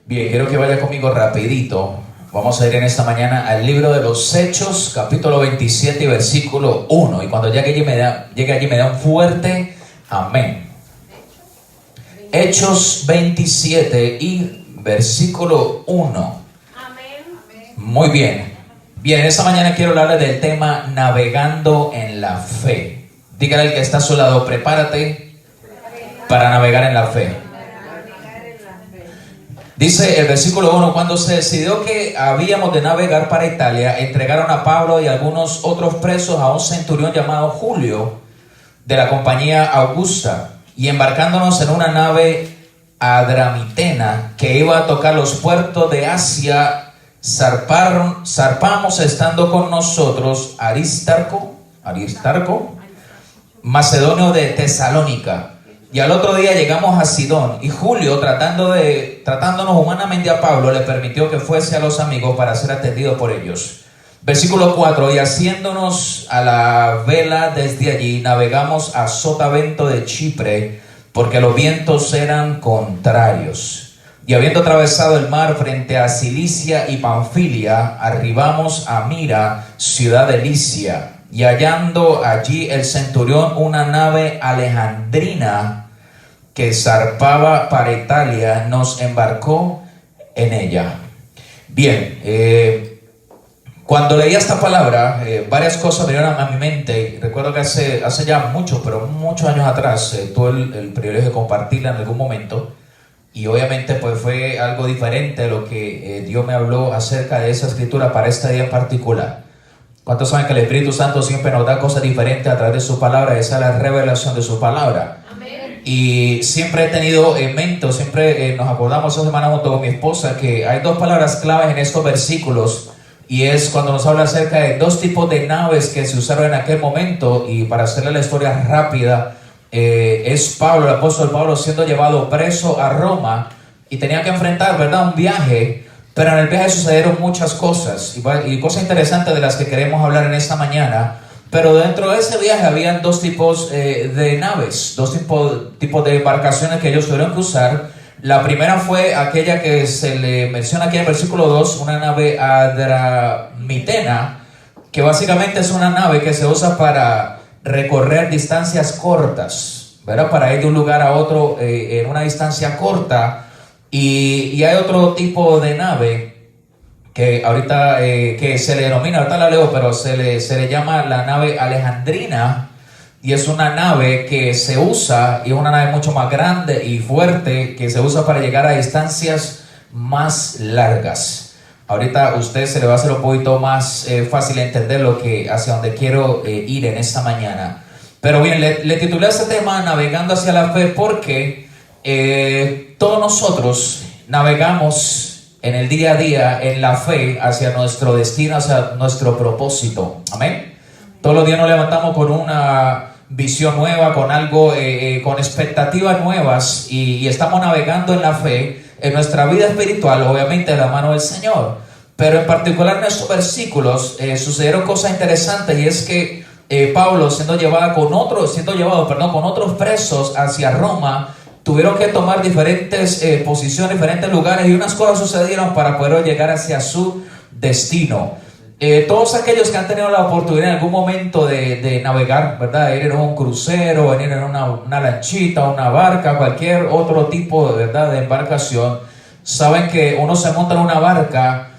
Bien, quiero que vaya conmigo rapidito. Vamos a ir en esta mañana al libro de los Hechos, capítulo 27 y versículo 1. Y cuando llegue allí me da un fuerte amén. Hechos 27 y versículo 1. Amén. Muy bien. Bien, esta mañana quiero hablarle del tema navegando en la fe. Dígale al que está a su lado, prepárate para navegar en la fe. Dice el versículo 1, cuando se decidió que habíamos de navegar para Italia, entregaron a Pablo y algunos otros presos a un centurión llamado Julio, de la compañía Augusta, y embarcándonos en una nave adramitena que iba a tocar los puertos de Asia, zarpamos estando con nosotros Aristarco, macedonio de Tesalónica. Y al otro día llegamos a Sidón, y Julio, tratándonos humanamente a Pablo, le permitió que fuese a los amigos para ser atendido por ellos. Versículo 4, y haciéndonos a la vela desde allí, navegamos a sotavento de Chipre, porque los vientos eran contrarios. Y habiendo atravesado el mar frente a Cilicia y Panfilia, arribamos a Mira, ciudad de Licia. Y hallando allí el centurión una nave alejandrina que zarpaba para Italia, nos embarcó en ella. Bien, cuando leía esta palabra, varias cosas vinieron a mi mente. Recuerdo que hace ya muchos años atrás, tuve el privilegio de compartirla en algún momento. Y obviamente pues fue algo diferente de lo que Dios me habló acerca de esa escritura para este día en particular. ¿Cuántos saben que el Espíritu Santo siempre nos da cosas diferentes a través de su palabra? Esa es la revelación de su palabra. Amén. Y siempre he tenido en mente, siempre nos acordamos esta semana junto con mi esposa, que hay dos palabras claves en estos versículos. Y es cuando nos habla acerca de dos tipos de naves que se usaron en aquel momento. Y para hacerle la historia rápida, es Pablo, el apóstol Pablo, siendo llevado preso a Roma. Y tenía que enfrentar, ¿verdad?, un viaje. Pero en el viaje sucedieron muchas cosas y cosas interesantes de las que queremos hablar en esta mañana. Pero dentro de ese viaje habían dos tipos de naves, dos tipos de embarcaciones que ellos tuvieron que usar. La primera fue aquella que se le menciona aquí en el versículo 2, una nave adramitena, que básicamente es una nave que se usa para recorrer distancias cortas, ¿verdad? Para ir de un lugar a otro en una distancia corta. Y hay otro tipo de nave que ahorita que se le denomina, ahorita la leo, pero se le llama la nave alejandrina, y es una nave que se usa, y es una nave mucho más grande y fuerte, que se usa para llegar a distancias más largas. Ahorita a usted se le va a hacer un poquito más fácil entender hacia donde quiero ir en esta mañana. Pero bien, le titulé este tema Navegando hacia la fe porque todos nosotros navegamos en el día a día en la fe hacia nuestro destino, hacia nuestro propósito. Amén. Todos los días nos levantamos con una visión nueva, con algo, con expectativas nuevas, y estamos navegando en la fe en nuestra vida espiritual, obviamente de la mano del Señor. Pero en particular en estos versículos sucedieron cosas interesantes, y es que Pablo siendo llevado con otros presos hacia Roma, tuvieron que tomar diferentes posiciones, diferentes lugares, y unas cosas sucedieron para poder llegar hacia su destino. Todos aquellos que han tenido la oportunidad en algún momento de navegar, ¿verdad?, ir en un crucero, venir en una lanchita, una barca, cualquier otro tipo, ¿verdad?, de embarcación, saben que uno se monta en una barca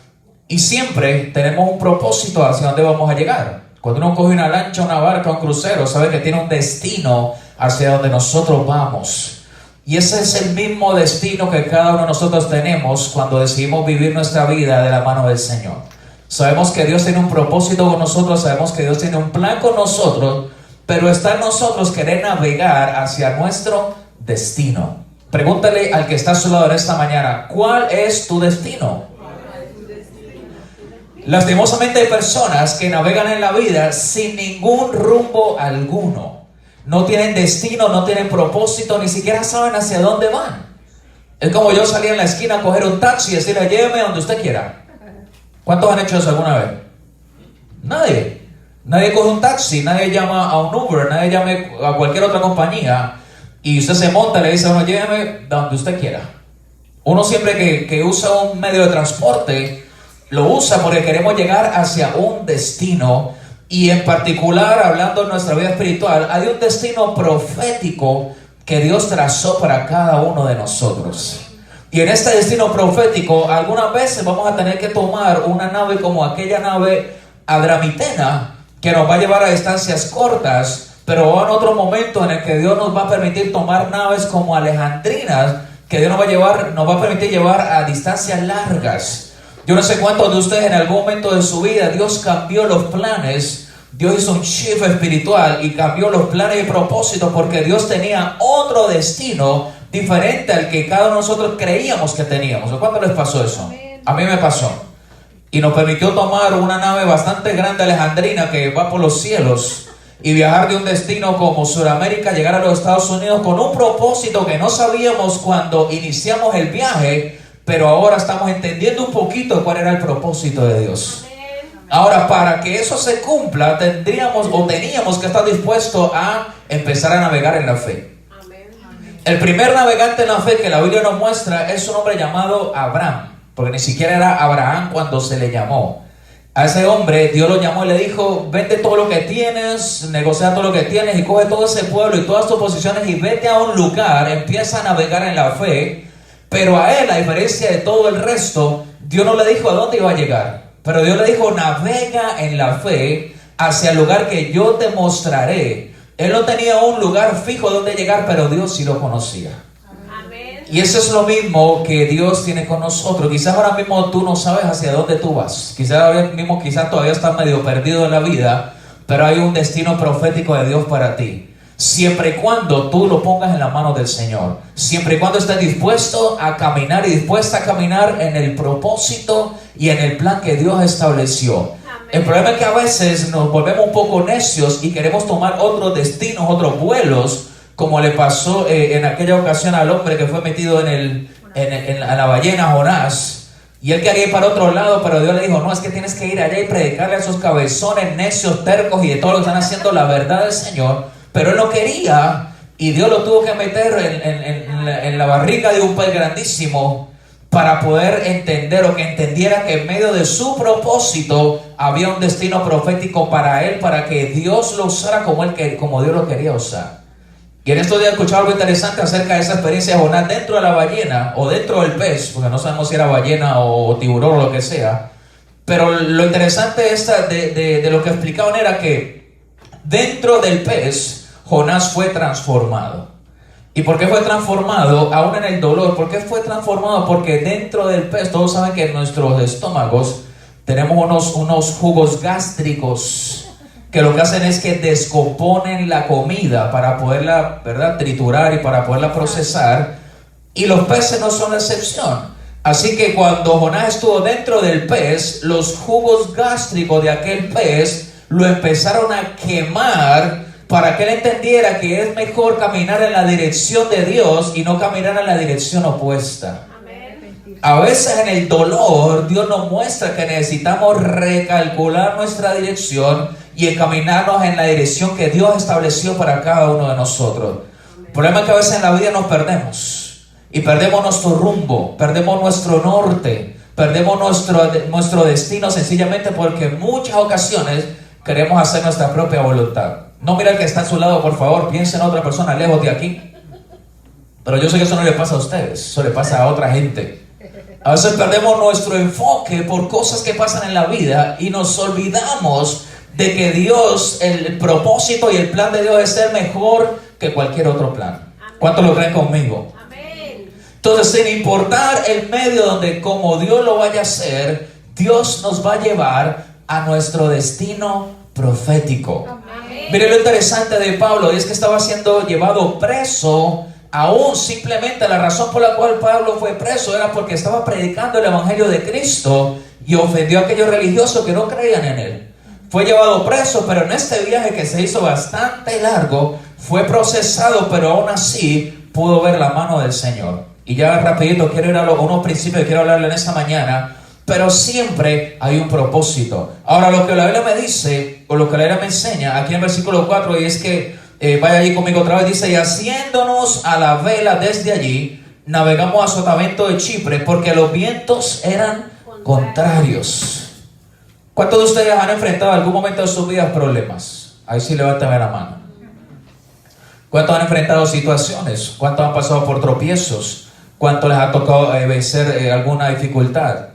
y siempre tenemos un propósito hacia dónde vamos a llegar. Cuando uno coge una lancha, una barca, un crucero, sabe que tiene un destino hacia donde nosotros vamos. Y ese es el mismo destino que cada uno de nosotros tenemos cuando decidimos vivir nuestra vida de la mano del Señor. Sabemos que Dios tiene un propósito con nosotros, sabemos que Dios tiene un plan con nosotros, pero está en nosotros querer navegar hacia nuestro destino. Pregúntale al que está a su lado en esta mañana, ¿cuál es tu destino? Lastimosamente hay personas que navegan en la vida sin ningún rumbo alguno. No tienen destino, no tienen propósito, ni siquiera saben hacia dónde van. Es como yo salir en la esquina a coger un taxi y decirle, lléveme donde usted quiera. ¿Cuántos han hecho eso alguna vez? Nadie coge un taxi, nadie llama a un Uber, nadie llama a cualquier otra compañía y usted se monta y le dice, bueno, lléveme donde usted quiera. Uno siempre que usa un medio de transporte, lo usa porque queremos llegar hacia un destino. Y en particular, hablando de nuestra vida espiritual, hay un destino profético que Dios trazó para cada uno de nosotros. Y en este destino profético, algunas veces vamos a tener que tomar una nave como aquella nave adramitena, que nos va a llevar a distancias cortas, pero va en otro momento en el que Dios nos va a permitir tomar naves como alejandrinas, que Dios nos va a permitir llevar a distancias largas. Yo no sé cuántos de ustedes en algún momento de su vida Dios cambió los planes. Dios hizo un shift espiritual y cambió los planes y propósitos porque Dios tenía otro destino diferente al que cada uno de nosotros creíamos que teníamos. ¿Cuándo les pasó eso? A mí me pasó. Y nos permitió tomar una nave bastante grande alejandrina que va por los cielos y viajar de un destino como Sudamérica, llegar a los Estados Unidos con un propósito que no sabíamos cuando iniciamos el viaje, pero ahora estamos entendiendo un poquito cuál era el propósito de Dios. Ahora, para que eso se cumpla, teníamos que estar dispuestos a empezar a navegar en la fe. El primer navegante en la fe que la Biblia nos muestra es un hombre llamado Abraham, porque ni siquiera era Abraham cuando se le llamó. A ese hombre Dios lo llamó y le dijo: vende todo lo que tienes, negocia todo lo que tienes y coge todo ese pueblo y todas tus posesiones y vete a un lugar, empieza a navegar en la fe. Pero a él, a diferencia de todo el resto, Dios no le dijo a dónde iba a llegar, pero Dios le dijo: navega en la fe hacia el lugar que yo te mostraré. Él no tenía un lugar fijo donde llegar, pero Dios sí lo conocía. Amén. Y eso es lo mismo que Dios tiene con nosotros. Quizás ahora mismo tú no sabes hacia dónde tú vas. Quizás todavía estás medio perdido en la vida, pero hay un destino profético de Dios para ti. Siempre y cuando tú lo pongas en las manos del Señor. Siempre y cuando estés dispuesto a caminar y dispuesta a caminar en el propósito y en el plan que Dios estableció. El problema es que a veces nos volvemos un poco necios y queremos tomar otros destinos, otros vuelos, como le pasó en aquella ocasión al hombre que fue metido en la ballena, Jonás. Y él quería ir para otro lado, pero Dios le dijo: no, es que tienes que ir allá y predicarle a esos cabezones necios, tercos y de todo lo que están haciendo la verdad del Señor. Pero él no quería y Dios lo tuvo que meter en la barriga de un pez grandísimo para poder entender, o que entendiera que en medio de su propósito había un destino profético para él, para que Dios lo usara como Dios lo quería usar. Y en estos días he escuchado algo interesante acerca de esa experiencia de Jonás dentro de la ballena o dentro del pez, porque no sabemos si era ballena o tiburón o lo que sea. Pero lo interesante de lo que explicaban era que dentro del pez Jonás fue transformado. ¿Y por qué fue transformado? Aún en el dolor. ¿Por qué fue transformado? Porque dentro del pez, todos saben que en nuestros estómagos tenemos unos jugos gástricos que lo que hacen es que descomponen la comida para poderla, ¿verdad?, triturar y para poderla procesar. Y los peces no son la excepción. Así que cuando Jonás estuvo dentro del pez, los jugos gástricos de aquel pez lo empezaron a quemar, para que él entendiera que es mejor caminar en la dirección de Dios y no caminar en la dirección opuesta. Amén. A veces en el dolor Dios nos muestra que necesitamos recalcular nuestra dirección y encaminarnos en la dirección que Dios estableció para cada uno de nosotros. Amén. El problema es que a veces en la vida nos perdemos y perdemos nuestro rumbo, perdemos nuestro norte, perdemos nuestro destino, sencillamente porque en muchas ocasiones queremos hacer nuestra propia voluntad. No mira al que está a su lado, por favor, piensa en otra persona lejos de aquí. Pero yo sé que eso no le pasa a ustedes, eso le pasa a otra gente. A veces perdemos nuestro enfoque por cosas que pasan en la vida y nos olvidamos de que Dios, el propósito y el plan de Dios es ser mejor que cualquier otro plan. ¿Cuántos lo creen conmigo? Amén. Entonces, sin importar el medio donde, como Dios lo vaya a hacer, Dios nos va a llevar a nuestro destino profético. Amén. Mire lo interesante de Pablo, es que estaba siendo llevado preso. Aún simplemente la razón por la cual Pablo fue preso era porque estaba predicando el evangelio de Cristo y ofendió a aquellos religiosos que no creían en él. Fue llevado preso, pero en este viaje que se hizo bastante largo, fue procesado, pero aún así pudo ver la mano del Señor. Y ya rapidito quiero ir a unos principios que quiero hablarle en esta mañana. Pero siempre hay un propósito. Ahora, lo que la Biblia me dice, o lo que la Biblia me enseña, aquí en el versículo 4, y es que, vaya allí conmigo otra vez, dice: y haciéndonos a la vela desde allí, navegamos a Sotavento de Chipre porque los vientos eran contrarios. ¿Cuántos de ustedes han enfrentado en algún momento de sus vidas problemas? Ahí sí levántame la mano. ¿Cuántos han enfrentado situaciones? ¿Cuántos han pasado por tropiezos? ¿Cuántos les ha tocado vencer alguna dificultad?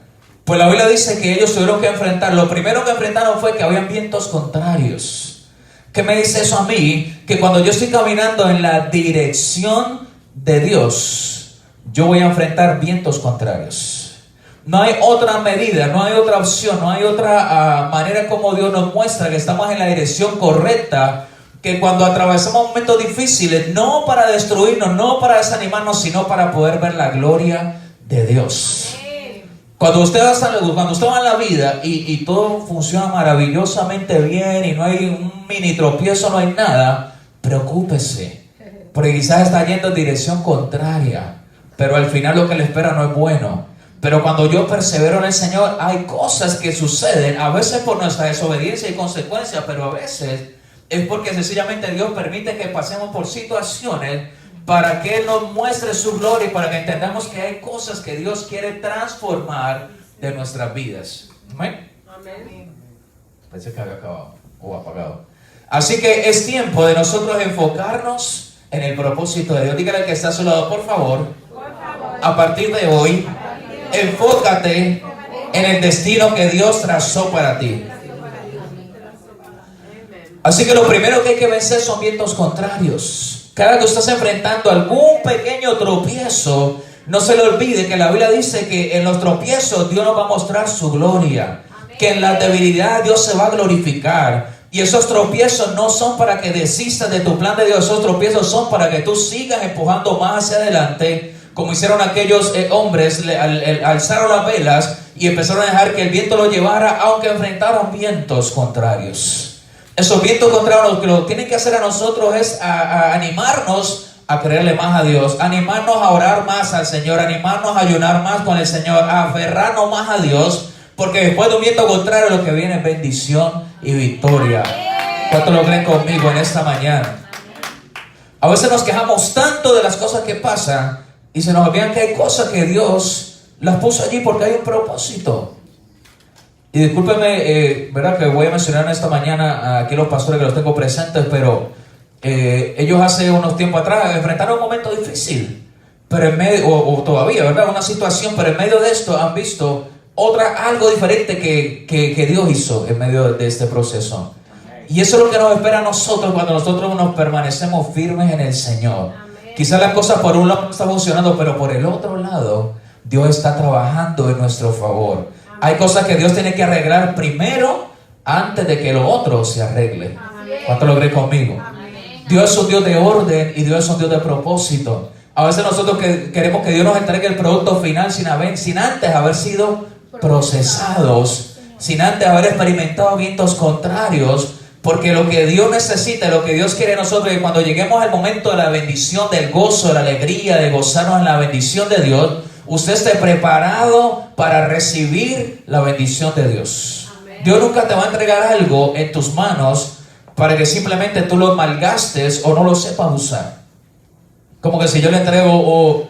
Pues la Biblia dice que ellos tuvieron que enfrentar. Lo primero que enfrentaron fue que habían vientos contrarios. ¿Qué me dice eso a mí? Que cuando yo estoy caminando en la dirección de Dios, yo voy a enfrentar vientos contrarios. No hay otra medida, no hay otra opción, no hay otra manera como Dios nos muestra que estamos en la dirección correcta, que cuando atravesamos momentos difíciles, no para destruirnos, no para desanimarnos, sino para poder ver la gloria de Dios. Cuando usted va en la vida y todo funciona maravillosamente bien y no hay un mini tropiezo, no hay nada, preocúpese, porque quizás está yendo en dirección contraria, pero al final lo que le espera no es bueno. Pero cuando yo persevero en el Señor, hay cosas que suceden, a veces por nuestra desobediencia y consecuencia, pero a veces es porque sencillamente Dios permite que pasemos por situaciones para que Él nos muestre su gloria y para que entendamos que hay cosas que Dios quiere transformar de nuestras vidas. ¿Amén? Amén. Pensé que había acabado o apagado. Así que es tiempo de nosotros enfocarnos en el propósito de Dios. Dígale al que está a su lado, por favor, a partir de hoy, enfócate en el destino que Dios trazó para ti. Así que lo primero que hay que vencer son vientos contrarios. Cada que usted está enfrentando algún pequeño tropiezo, no se le olvide que la Biblia dice que en los tropiezos Dios nos va a mostrar su gloria. Que en la debilidad Dios se va a glorificar. Y esos tropiezos no son para que desistas de tu plan de Dios. Esos tropiezos son para que tú sigas empujando más hacia adelante. Como hicieron aquellos hombres, alzaron las velas y empezaron a dejar que el viento lo llevara, aunque enfrentaron vientos contrarios. Esos vientos contrarios, lo que lo tienen que hacer a nosotros es a animarnos a creerle más a Dios, animarnos a orar más al Señor, animarnos a ayunar más con el Señor, a aferrarnos más a Dios, porque después de un viento contrario lo que viene es bendición y victoria. ¿Cuántos lo creen conmigo en esta mañana? A veces nos quejamos tanto de las cosas que pasan y se nos olvidan que hay cosas que Dios las puso allí porque hay un propósito. Y discúlpenme, verdad que voy a mencionar en esta mañana aquí los pastores que los tengo presentes, pero ellos hace unos tiempos atrás enfrentaron un momento difícil, pero en medio, o todavía, ¿verdad? Una situación, pero en medio de esto han visto algo diferente que Dios hizo en medio de este proceso. Y eso es lo que nos espera a nosotros cuando nosotros nos permanecemos firmes en el Señor. Quizás las cosas por un lado no están funcionando, pero por el otro lado Dios está trabajando en nuestro favor. Hay cosas que Dios tiene que arreglar primero antes de que lo otro se arregle. ¿Cuánto lo creen conmigo? Dios es un Dios de orden y Dios es un Dios de propósito. A veces nosotros queremos que Dios nos entregue el producto final sin antes haber sido procesados, sin antes haber experimentado vientos contrarios, porque lo que Dios necesita, lo que Dios quiere de nosotros, es que cuando lleguemos al momento de la bendición, del gozo, de la alegría, de gozarnos en la bendición de Dios, usted esté preparado para recibir la bendición de Dios. Amén. Dios nunca te va a entregar algo en tus manos para que simplemente tú lo malgastes o no lo sepas usar. Como que si yo le entrego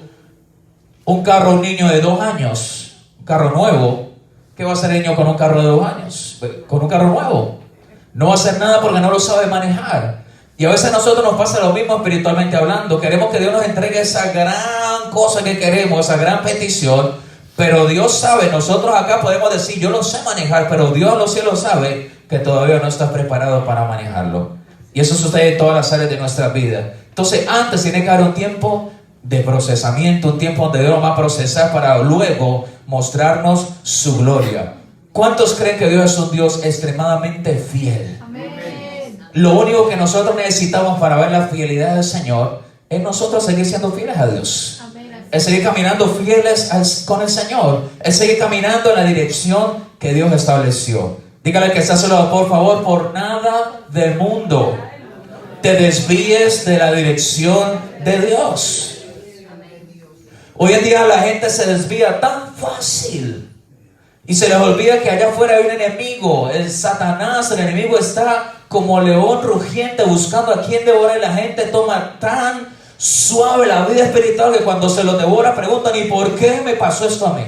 un carro a un niño de 2 años, un carro nuevo, ¿qué va a hacer el niño con un carro de 2 años? Con un carro nuevo. No va a hacer nada porque no lo sabe manejar. Y a veces a nosotros nos pasa lo mismo espiritualmente hablando. Queremos que Dios nos entregue esa gran cosa que queremos, esa gran petición. Pero Dios sabe, nosotros acá podemos decir, yo lo sé manejar, pero Dios en los cielos sabe que todavía no estás preparado para manejarlo. Y eso sucede en todas las áreas de nuestra vida. Entonces antes tiene que haber un tiempo de procesamiento, un tiempo donde Dios nos va a procesar para luego mostrarnos su gloria. ¿Cuántos creen que Dios es un Dios extremadamente fiel? Amén. Lo único que nosotros necesitamos para ver la fidelidad del Señor es nosotros seguir siendo fieles a Dios. Amén. Es seguir caminando fieles con el Señor. Es seguir caminando en la dirección que Dios estableció. Dígale que está a su lado, por favor, por nada del mundo te desvíes de la dirección de Dios. Hoy en día la gente se desvía tan fácil. Y se les olvida que allá afuera hay un enemigo, el Satanás, el enemigo está como león rugiente buscando a quien devorar. La gente toma tan suave la vida espiritual, que cuando se lo devora preguntan: ¿y por qué me pasó esto a mí?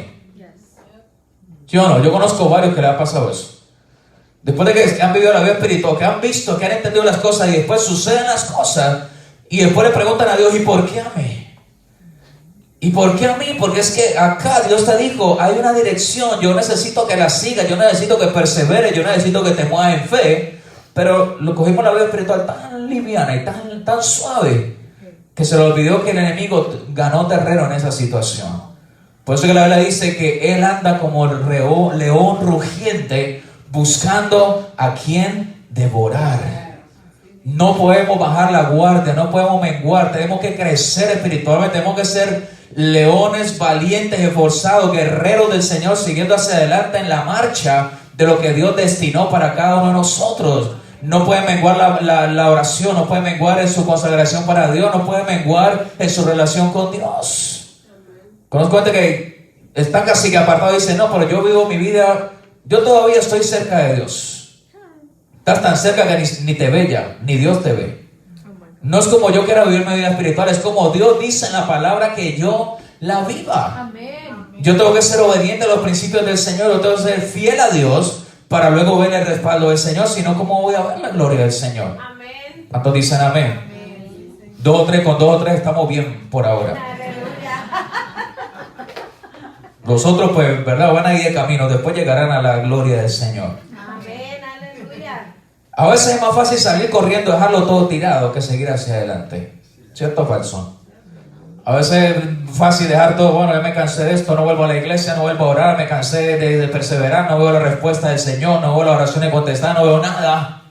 ¿Sí o no? Yo conozco varios que le ha pasado eso. Después de que han vivido la vida espiritual, que han visto, que han entendido las cosas, y después suceden las cosas, y después le preguntan a Dios: ¿y por qué a mí? ¿Y por qué a mí? Porque es que acá Dios te dijo, hay una dirección, yo necesito que la sigas, yo necesito que perseveres, yo necesito que te muevas en fe. Pero lo cogimos la vida espiritual tan liviana y tan suave, que se le olvidó que el enemigo ganó terreno en esa situación. Por eso que la Biblia dice que él anda como el león rugiente, buscando a quien devorar. No podemos bajar la guardia, no podemos menguar, tenemos que crecer espiritualmente, tenemos que ser leones valientes, esforzados, guerreros del Señor, siguiendo hacia adelante en la marcha de lo que Dios destinó para cada uno de nosotros. No puede menguar la oración, no puede menguar en su consagración para Dios, no puede menguar en su relación con Dios. Conozco gente que está casi que apartado y dice: no, pero yo vivo mi vida, yo todavía estoy cerca de Dios. Estás tan cerca que ni te ve ya, ni Dios te ve. No es como yo quiera vivir mi vida espiritual, es como Dios dice en la palabra que yo la viva. Amén. Yo tengo que ser obediente a los principios del Señor, yo tengo que ser fiel a Dios para luego ver el respaldo del Señor, sino cómo voy a ver la gloria del Señor. Amén. ¿Cuántos dicen amén? Amén. Con dos o tres estamos bien por ahora. Los otros, pues, ¿verdad? Van a ir de camino, después llegarán a la gloria del Señor. Amén, aleluya. A veces es más fácil salir corriendo, dejarlo todo tirado, que seguir hacia adelante. ¿Cierto o falso? A veces es fácil dejar todo: bueno, ya me cansé de esto, no vuelvo a la iglesia, no vuelvo a orar, me cansé de perseverar, no veo la respuesta del Señor, no veo la oración contestada, no veo nada.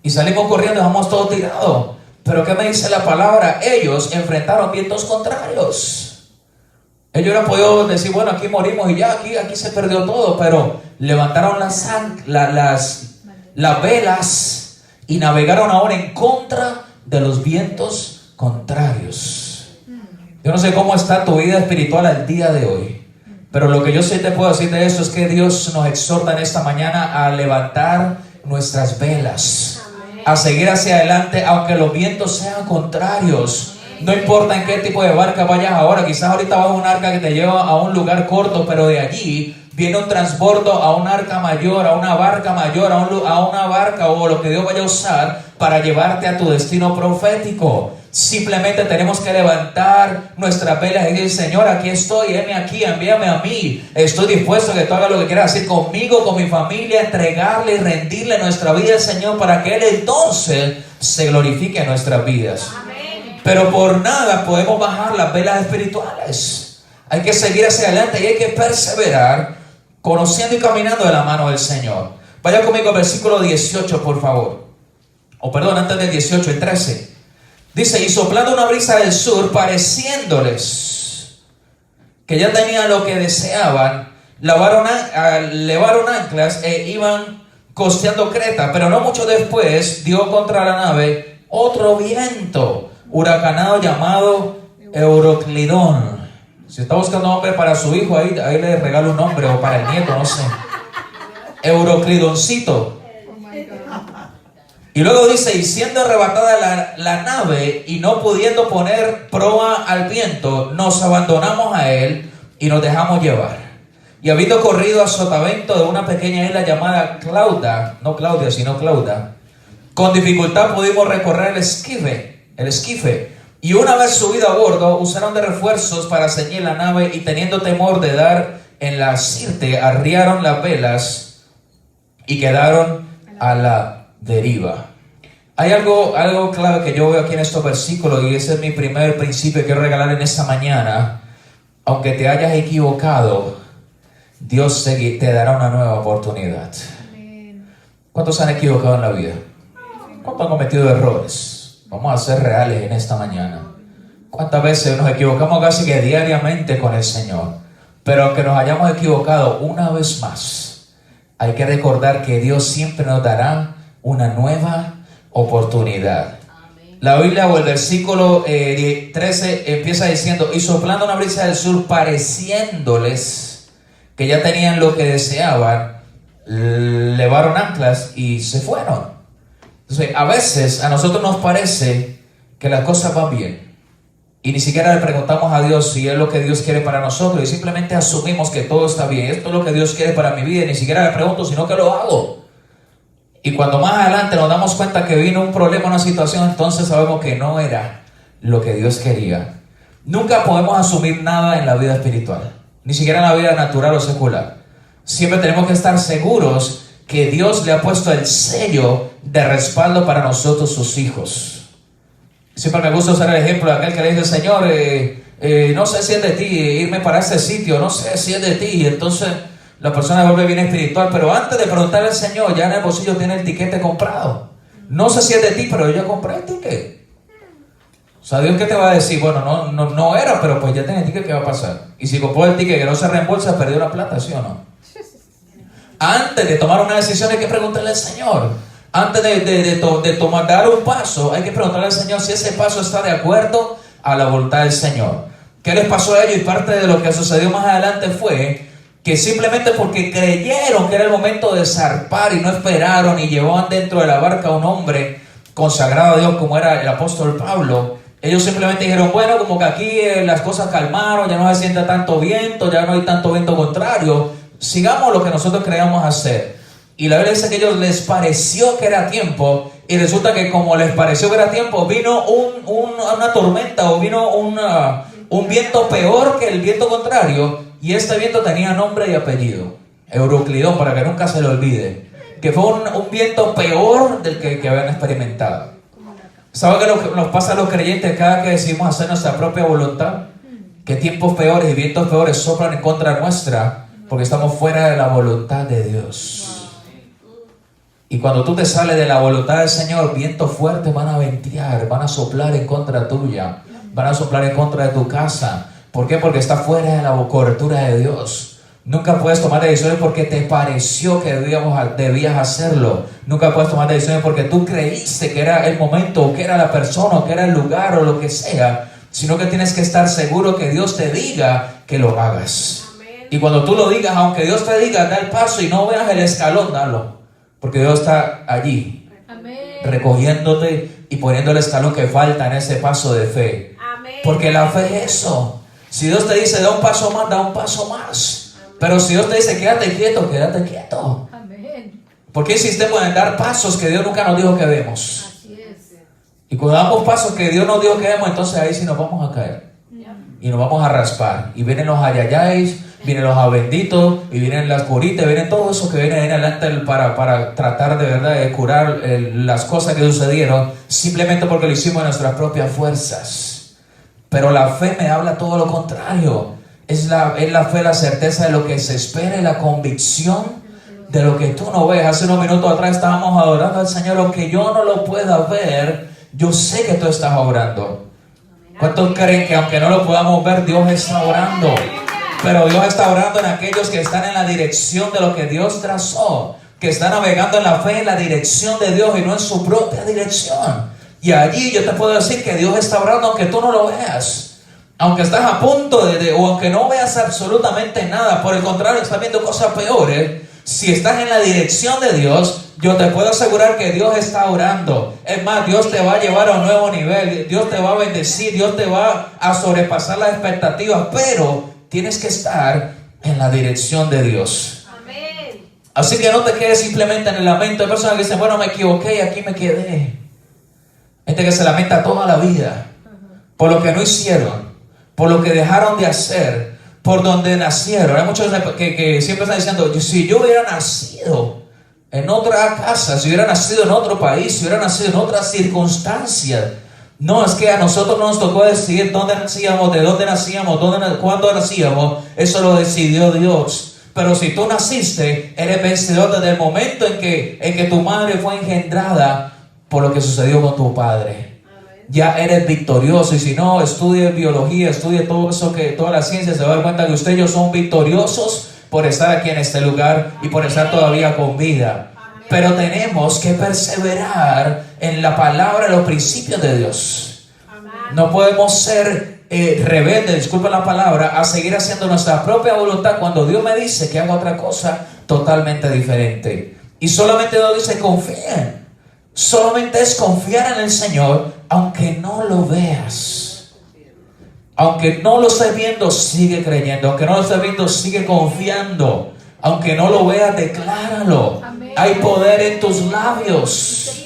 Y salimos corriendo, dejamos todo tirado. Pero ¿qué me dice la palabra? Ellos enfrentaron vientos contrarios. Ellos hubieran podido decir: bueno, aquí morimos y ya, aquí se perdió todo. Pero levantaron las velas y navegaron ahora en contra de los vientos contrarios. Yo no sé cómo está tu vida espiritual al día de hoy, pero lo que yo sí te puedo decir de eso es que Dios nos exhorta en esta mañana a levantar nuestras velas, a seguir hacia adelante aunque los vientos sean contrarios. No importa en qué tipo de barca vayas ahora, quizás ahorita vas a un arca que te lleva a un lugar corto, pero de allí viene un transbordo a un arca mayor, a una barca mayor, a una barca o lo que Dios vaya a usar para llevarte a tu destino profético. Simplemente tenemos que levantar nuestras velas y decir: Señor, aquí estoy, heme aquí, envíame a mí. Estoy dispuesto a que tú hagas lo que quieras hacer conmigo, con mi familia, entregarle y rendirle nuestra vida al Señor para que Él entonces se glorifique en nuestras vidas. Amén. Pero por nada podemos bajar las velas espirituales. Hay que seguir hacia adelante y hay que perseverar, conociendo y caminando de la mano del Señor. Vaya conmigo al versículo 18, por favor. O perdón, antes del 18, el 13. Dice: y soplando una brisa del sur, pareciéndoles que ya tenían lo que deseaban, levaron anclas e iban costeando Creta. Pero no mucho después dio contra la nave otro viento huracanado llamado Euroclidón. Si está buscando nombre para su hijo, ahí le regalo un nombre, o para el nieto, no sé. Euroclidoncito. Y luego dice: y siendo arrebatada la nave y no pudiendo poner proa al viento, nos abandonamos a él y nos dejamos llevar. Y habiendo corrido a sotavento de una pequeña isla llamada Clauda, no Claudia, sino Clauda, con dificultad pudimos recorrer el esquife. Y una vez subido a bordo, usaron de refuerzos para ceñir la nave, y teniendo temor de dar en la sirte, arriaron las velas y quedaron a la deriva. Hay algo clave que yo veo aquí en estos versículos, y ese es mi primer principio que quiero regalar en esta mañana. Aunque te hayas equivocado, Dios te dará una nueva oportunidad. ¿Cuántos han equivocado en la vida? ¿Cuántos han cometido errores? Vamos a ser reales en esta mañana. ¿Cuántas veces nos equivocamos casi que diariamente con el Señor? Pero aunque nos hayamos equivocado una vez más, hay que recordar que Dios siempre nos dará una nueva oportunidad. Amén. La Biblia, o el versículo 13 empieza diciendo: y soplando una brisa del sur, pareciéndoles que ya tenían lo que deseaban, levaron anclas y se fueron. Entonces, a veces a nosotros nos parece que las cosas van bien. y ni siquiera le preguntamos a Dios si es lo que Dios quiere para nosotros, y simplemente asumimos que todo está bien, esto es lo que Dios quiere para mi vida, y ni siquiera le pregunto, sino que lo hago. Y cuando más adelante nos damos cuenta que vino un problema, una situación, entonces sabemos que no era lo que Dios quería. Nunca podemos asumir nada en la vida espiritual, ni siquiera en la vida natural o secular. Siempre tenemos que estar seguros que Dios le ha puesto el sello de respaldo para nosotros, sus hijos. Siempre me gusta usar el ejemplo de aquel que le dice, Señor, no sé si es de ti irme para este sitio, no sé si es de ti. Y entonces la persona vuelve bien espiritual, pero antes de preguntarle al Señor, ya en el bolsillo tiene el tiquete comprado. No sé si es de ti, pero yo ya compré el ticket. O sea, Dios, ¿qué te va a decir? Bueno, no era, pero pues ya tiene el ticket, ¿qué va a pasar? Y si compró el ticket que no se reembolsa, perdió la plata, ¿sí o no? Antes de tomar una decisión hay que preguntarle al Señor. Antes de dar un paso, hay que preguntarle al Señor si ese paso está de acuerdo a la voluntad del Señor. ¿Qué les pasó a ellos? Y parte de lo que sucedió más adelante fue que simplemente porque creyeron que era el momento de zarpar y no esperaron y llevaban dentro de la barca a un hombre consagrado a Dios como era el apóstol Pablo, ellos simplemente dijeron, bueno, como que aquí las cosas calmaron, ya no se siente tanto viento, ya no hay tanto viento contrario, sigamos lo que nosotros queríamos hacer. Y la Biblia dice que a ellos les pareció que era tiempo, y resulta que como les pareció que era tiempo, vino una tormenta o vino un viento peor que el viento contrario, y este viento tenía nombre y apellido, Euroclidón, para que nunca se le olvide, que fue un viento peor del que habían experimentado. ¿Saben qué nos pasa a los creyentes cada que decidimos hacer nuestra propia voluntad? Que tiempos peores y vientos peores soplan en contra nuestra, porque estamos fuera de la voluntad de Dios. Y cuando tú te sales de la voluntad del Señor, vientos fuertes van a ventear, van a soplar en contra tuya, van a soplar en contra de tu casa. ¿Por qué? Porque está fuera de la cobertura de Dios. Nunca puedes tomar decisiones porque te pareció que debías hacerlo. Nunca puedes tomar decisiones porque tú creíste que era el momento, o que era la persona, o que era el lugar, o lo que sea. Sino que tienes que estar seguro que Dios te diga que lo hagas. Y cuando tú lo digas, aunque Dios te diga, da el paso y no veas el escalón, dalo. Porque Dios está allí, recogiéndote y poniendo el escalón que falta en ese paso de fe. Porque la fe es eso. Si Dios te dice, da un paso más, da un paso más. Pero si Dios te dice, quédate quieto, quédate quieto. ¿Por qué insistimos en dar pasos que Dios nunca nos dijo que demos? Y cuando damos pasos que Dios nos dijo que demos, entonces ahí sí nos vamos a caer. Y nos vamos a raspar. Y vienen los ayayáis, vienen los abenditos, y vienen las curitas, vienen todo eso que viene adelante para tratar de verdad de curar las cosas que sucedieron, simplemente porque lo hicimos en nuestras propias fuerzas. Pero la fe me habla todo lo contrario. Es la fe, la certeza de lo que se espera y la convicción de lo que tú no ves. Hace unos minutos atrás estábamos adorando al Señor. Aunque yo no lo pueda ver, yo sé que tú estás orando. ¿Cuántos creen que aunque no lo podamos ver, Dios está orando? Pero Dios está orando en aquellos que están en la dirección de lo que Dios trazó, que están navegando en la fe, en la dirección de Dios y no en su propia dirección. Y allí yo te puedo decir que Dios está orando aunque tú no lo veas. Aunque estás a punto o aunque no veas absolutamente nada, por el contrario, estás viendo cosas peores. Si estás en la dirección de Dios, yo te puedo asegurar que Dios está orando. Es más, Dios te va a llevar a un nuevo nivel. Dios te va a bendecir. Dios te va a sobrepasar las expectativas. Pero tienes que estar en la dirección de Dios. Amén. Así que no te quedes simplemente en el lamento. Hay personas que dicen, bueno, me equivoqué y aquí me quedé. Gente que se lamenta toda la vida por lo que no hicieron, por lo que dejaron de hacer, por donde nacieron. Hay muchos que siempre están diciendo, si yo hubiera nacido en otra casa, si hubiera nacido en otro país, si hubiera nacido en otras circunstancias. No, es que a nosotros no nos tocó decidir dónde nacíamos, de dónde nacíamos, cuándo nacíamos. Eso lo decidió Dios. Pero si tú naciste, eres vencedor desde el momento en que tu madre fue engendrada por lo que sucedió con tu padre. Ya eres victorioso. Y si no, estudie biología, estudie todo eso, toda la ciencia, se va a dar cuenta que ustedes y yo son victoriosos por estar aquí en este lugar y por estar todavía con vida. Pero tenemos que perseverar en la palabra, en los principios de Dios. No podemos ser rebeldes, disculpen la palabra, a seguir haciendo nuestra propia voluntad cuando Dios me dice que haga otra cosa totalmente diferente. Y solamente Dios dice, confíen. Solamente es confiar en el Señor, aunque no lo veas. Aunque no lo estés viendo, sigue creyendo. Aunque no lo estés viendo, sigue confiando. Aunque no lo veas, decláralo. Amén. Hay poder en tus labios.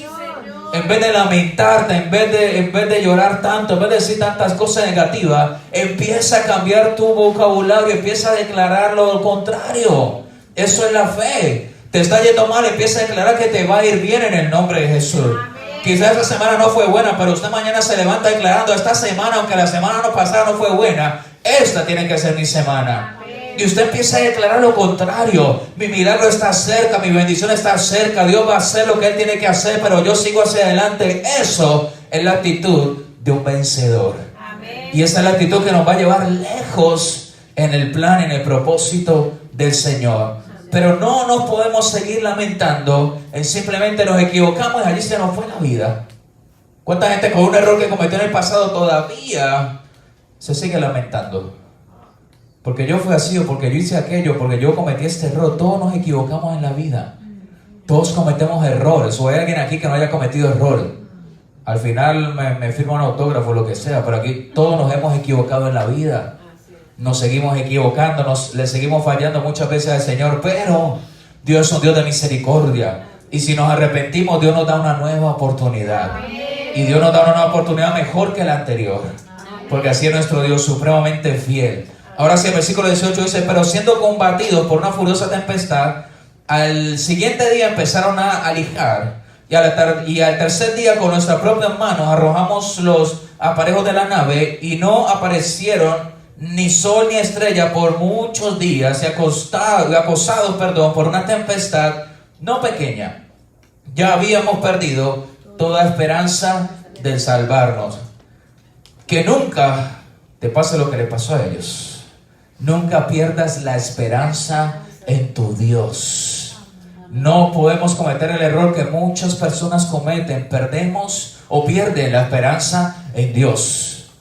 En vez de lamentarte, en vez de llorar tanto, en vez de decir tantas cosas negativas, empieza a cambiar tu vocabulario, empieza a declarar lo contrario. Eso es la fe. Te está yendo mal, empieza a declarar que te va a ir bien en el nombre de Jesús. Quizás esta semana no fue buena, pero usted mañana se levanta declarando: esta semana, aunque la semana no pasada no fue buena, esta tiene que ser mi semana. Y usted empieza a declarar lo contrario: mi milagro está cerca, mi bendición está cerca, Dios va a hacer lo que Él tiene que hacer, pero yo sigo hacia adelante. Eso es la actitud de un vencedor. Amén. Y esa es la actitud que nos va a llevar lejos en el plan, en el propósito del Señor. Pero no nos podemos seguir lamentando en simplemente nos equivocamos y allí se nos fue la vida. ¿Cuánta gente con un error que cometió en el pasado todavía se sigue lamentando? Porque yo fui así, o porque yo hice aquello, porque yo cometí este error. Todos nos equivocamos en la vida. Todos cometemos errores. O hay alguien aquí que no haya cometido errores. Al final me firma un autógrafo, lo que sea. Pero aquí todos nos hemos equivocado en la vida. Nos seguimos equivocando, le seguimos fallando muchas veces al Señor. Pero Dios es un Dios de misericordia. Y si nos arrepentimos, Dios nos da una nueva oportunidad. Y Dios nos da una nueva oportunidad mejor que la anterior. Porque así es nuestro Dios, supremamente fiel. Ahora sí, el versículo 18 dice: pero siendo combatidos por una furiosa tempestad, al siguiente día empezaron a alijar, y al tercer día con nuestras propias manos arrojamos los aparejos de la nave, y no aparecieron ni sol ni estrella por muchos días, y acosados por una tempestad no pequeña, ya habíamos perdido toda esperanza de salvarnos. Que nunca te pase lo que le pasó a ellos. Nunca pierdas la esperanza en tu Dios. No podemos cometer el error que muchas personas cometen. Perdemos o pierden la esperanza en Dios.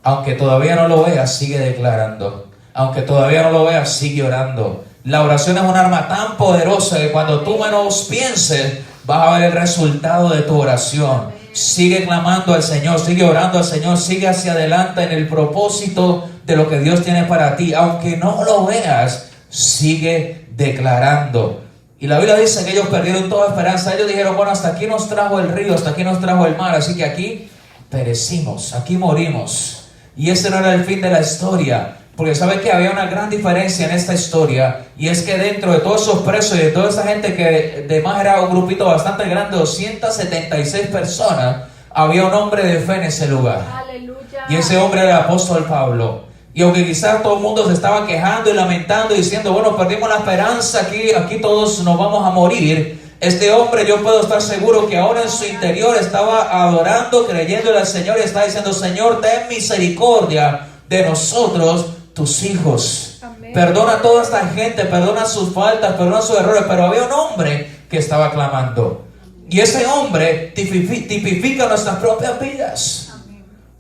Aunque todavía no lo veas, sigue declarando. Aunque todavía no lo veas, sigue orando. La oración es un arma tan poderosa que cuando tú menos pienses, vas a ver el resultado de tu oración. Sigue clamando al Señor, sigue orando al Señor, sigue hacia adelante en el propósito de lo que Dios tiene para ti. Aunque no lo veas, sigue declarando. Y la Biblia dice que ellos perdieron toda esperanza. Ellos dijeron: bueno, hasta aquí nos trajo el río, hasta aquí nos trajo el mar, así que aquí perecimos, aquí morimos. Y ese no era el fin de la historia. Porque sabe que había una gran diferencia en esta historia, y es que dentro de todos esos presos y de toda esa gente que además era un grupito bastante grande, 276 personas, había un hombre de fe en ese lugar. Aleluya. Y ese hombre era el apóstol Pablo. Y aunque quizás todo el mundo se estaba quejando y lamentando, diciendo: bueno, perdimos la esperanza, aquí todos nos vamos a morir, este hombre, yo puedo estar seguro que ahora en su interior estaba adorando, creyéndole al Señor, y está diciendo: Señor, ten misericordia de nosotros, tus hijos. Amén. Perdona a toda esta gente, perdona sus faltas, perdona sus errores. Pero había un hombre que estaba clamando, y ese hombre tipifica nuestras propias vidas.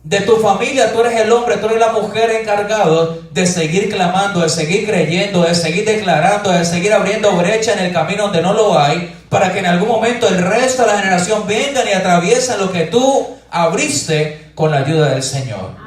De tu familia, tú eres el hombre, tú eres la mujer encargado de seguir clamando, de seguir creyendo, de seguir declarando, de seguir abriendo brecha en el camino donde no lo hay, para que en algún momento el resto de la generación vengan y atraviesen lo que tú abriste con la ayuda del Señor.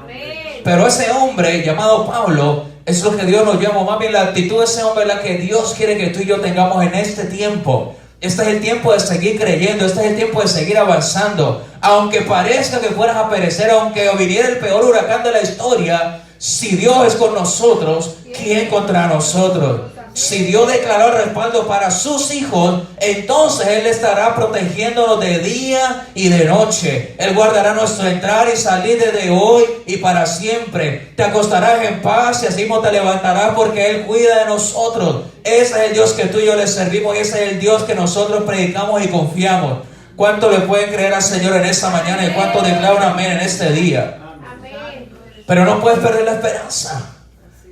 Pero ese hombre llamado Pablo es lo que Dios nos llama. Más bien la actitud de ese hombre es la que Dios quiere que tú y yo tengamos en este tiempo. Este es el tiempo de seguir creyendo. Este es el tiempo de seguir avanzando. Aunque parezca que fueras a perecer, aunque viniera el peor huracán de la historia, si Dios es con nosotros, ¿quién contra nosotros? Si Dios declaró el respaldo para sus hijos, entonces Él estará protegiéndonos de día y de noche. Él guardará nuestro entrar y salir desde hoy y para siempre. Te acostarás en paz y así mismo te levantarás, porque Él cuida de nosotros. Ese es el Dios que tú y yo le servimos, y ese es el Dios que nosotros predicamos y confiamos. ¿Cuánto le pueden creer al Señor en esta mañana y cuánto declaran amén en este día? Amén. Pero no puedes perder la esperanza.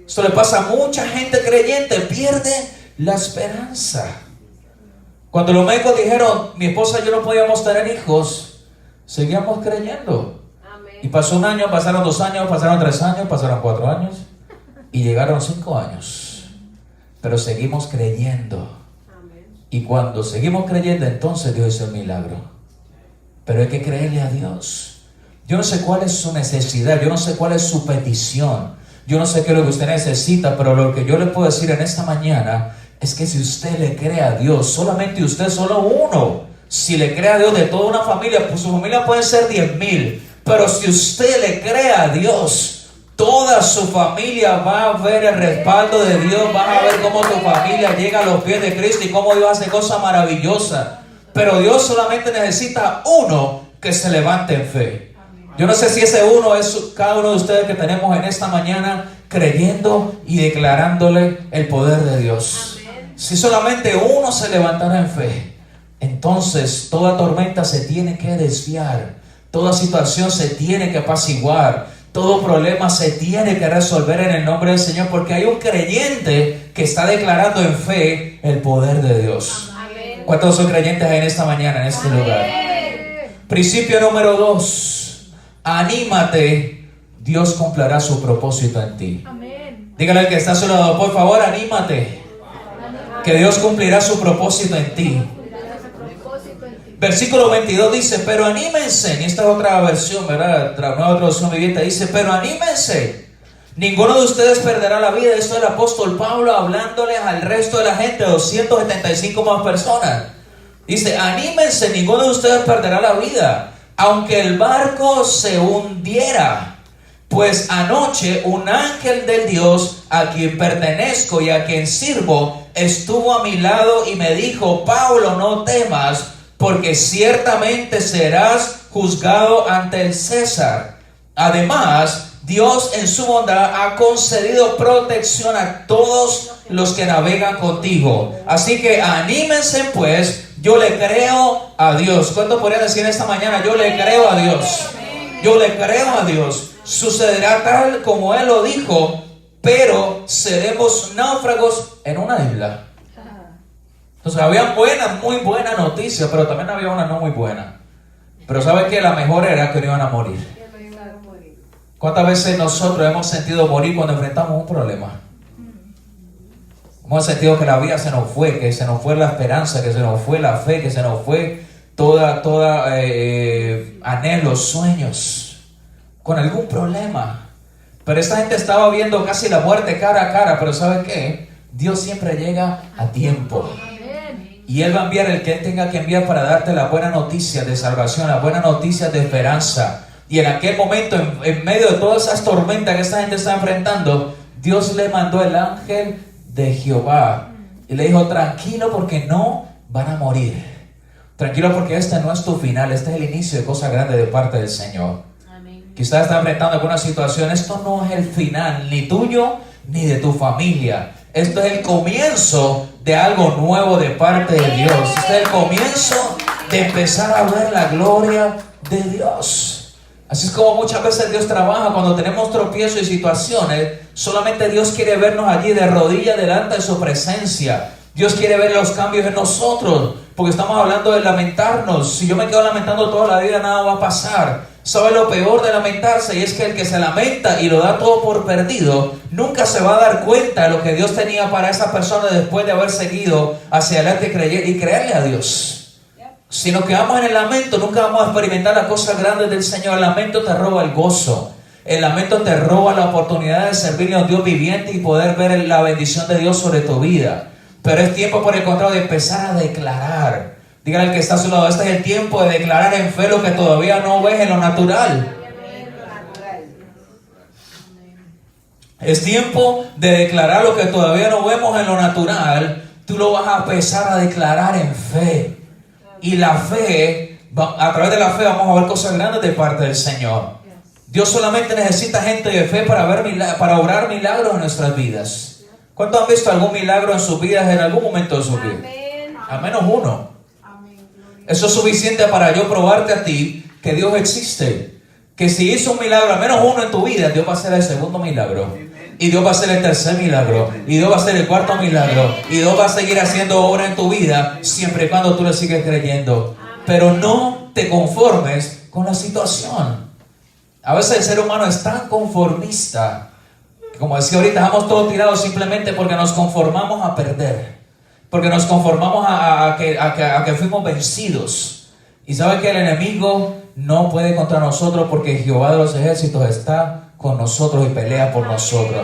Esto le pasa a mucha gente creyente, pierde la esperanza. Cuando los médicos dijeron: mi esposa y yo no podíamos tener hijos, seguíamos creyendo. Amén. Y pasó un año, pasaron 2 años, pasaron 3 años, pasaron 4 años y llegaron 5 años. Pero seguimos creyendo. Amén. Y cuando seguimos creyendo, entonces Dios hizo el milagro. Pero hay que creerle a Dios. Yo no sé cuál es su necesidad, yo no sé cuál es su petición, yo no sé qué es lo que usted necesita, pero lo que yo le puedo decir en esta mañana es que si usted le cree a Dios, solamente usted, solo uno, si le cree a Dios de toda una familia, pues su familia puede ser 10,000, pero si usted le cree a Dios, toda su familia va a ver el respaldo de Dios, va a ver cómo tu familia llega a los pies de Cristo y cómo Dios hace cosas maravillosas. Pero Dios solamente necesita uno que se levante en fe. Yo no sé si ese uno es cada uno de ustedes que tenemos en esta mañana creyendo y declarándole el poder de Dios. Si solamente uno se levantara en fe, entonces toda tormenta se tiene que desviar, toda situación se tiene que apaciguar, todo problema se tiene que resolver en el nombre del Señor, porque hay un creyente que está declarando en fe el poder de Dios. ¿Cuántos son creyentes en esta mañana, en este lugar? Principio número 2. Anímate, Dios cumplirá su propósito en ti. Dígale al que está a su lado, por favor, anímate, que Dios cumplirá su propósito en ti. Versículo 22 dice, pero anímense. Y esta es otra versión, ¿verdad? Nueva traducción viviente dice, pero anímense. Ninguno de ustedes perderá la vida. Esto es el apóstol Pablo hablándole al resto de la gente, 275 más personas. Dice, anímense, ninguno de ustedes perderá la vida, aunque el barco se hundiera. Pues anoche un ángel del Dios a quien pertenezco y a quien sirvo estuvo a mi lado y me dijo, Pablo, no temas, porque ciertamente serás juzgado ante el César. Además, Dios en su bondad ha concedido protección a todos los que navegan contigo. Así que anímense pues, yo le creo a Dios. ¿Cuánto podrían decir esta mañana? Yo le creo a Dios. Yo le creo a Dios. Sucederá tal como Él lo dijo, pero seremos náufragos en una isla. Entonces había muy buena noticia, pero también había una no muy buena. Pero ¿sabe qué? La mejor era que no iban a morir. ¿Cuántas veces nosotros hemos sentido morir cuando enfrentamos un problema? Hemos sentido que la vida se nos fue, que se nos fue la esperanza, que se nos fue la fe, que se nos fue toda anhelos, sueños, con algún problema. Pero esta gente estaba viendo casi la muerte cara a cara, pero ¿sabe qué? Dios siempre llega a tiempo. Y Él va a enviar el que Él tenga que enviar para darte la buena noticia de salvación, la buena noticia de esperanza. Y en aquel momento, en medio de todas esas tormentas que esta gente está enfrentando, Dios le mandó el ángel de Jehová y le dijo, tranquilo porque no van a morir. Tranquilo porque este no es tu final, este es el inicio de cosas grandes de parte del Señor. Quizás está enfrentando alguna situación, esto no es el final, ni tuyo ni de tu familia. Esto es el comienzo de algo nuevo de parte de Dios. Este es el comienzo de empezar a ver la gloria de Dios. Así es como muchas veces Dios trabaja cuando tenemos tropiezos y situaciones. Solamente Dios quiere vernos allí de rodillas delante de su presencia. Dios quiere ver los cambios en nosotros, porque estamos hablando de lamentarnos. Si yo me quedo lamentando toda la vida, nada va a pasar. ¿Sabe lo peor de lamentarse? Y es que el que se lamenta y lo da todo por perdido, nunca se va a dar cuenta de lo que Dios tenía para esa persona después de haber seguido hacia adelante y creerle a Dios. Si nos quedamos en el lamento, nunca vamos a experimentar las cosas grandes del Señor. El lamento te roba el gozo. El lamento te roba la oportunidad de servirle a un Dios viviente y poder ver la bendición de Dios sobre tu vida. Pero es tiempo, por el contrario, de empezar a declarar. Dígale al que está a su lado, este es el tiempo de declarar en fe lo que todavía no ves en lo natural. Es tiempo de declarar lo que todavía no vemos en lo natural. Tú lo vas a empezar a declarar en fe. Y la fe, a través de la fe vamos a ver cosas grandes de parte del Señor. Dios solamente necesita gente de fe para obrar milagros en nuestras vidas. ¿Cuántos han visto algún milagro en sus vidas en algún momento de su vida? Al menos uno. Eso es suficiente para yo probarte a ti que Dios existe. Que si hizo un milagro, al menos uno en tu vida, Dios va a hacer el segundo milagro. Y Dios va a hacer el tercer milagro. Y Dios va a hacer el cuarto milagro. Y Dios va a seguir haciendo obra en tu vida siempre y cuando tú le sigues creyendo. Pero no te conformes con la situación. A veces el ser humano es tan conformista que, como decía ahorita, estamos todos tirados simplemente porque nos conformamos a perder. Porque nos conformamos a que fuimos vencidos. Y sabe que el enemigo no puede contra nosotros, porque Jehová de los ejércitos está con nosotros y pelea por nosotros.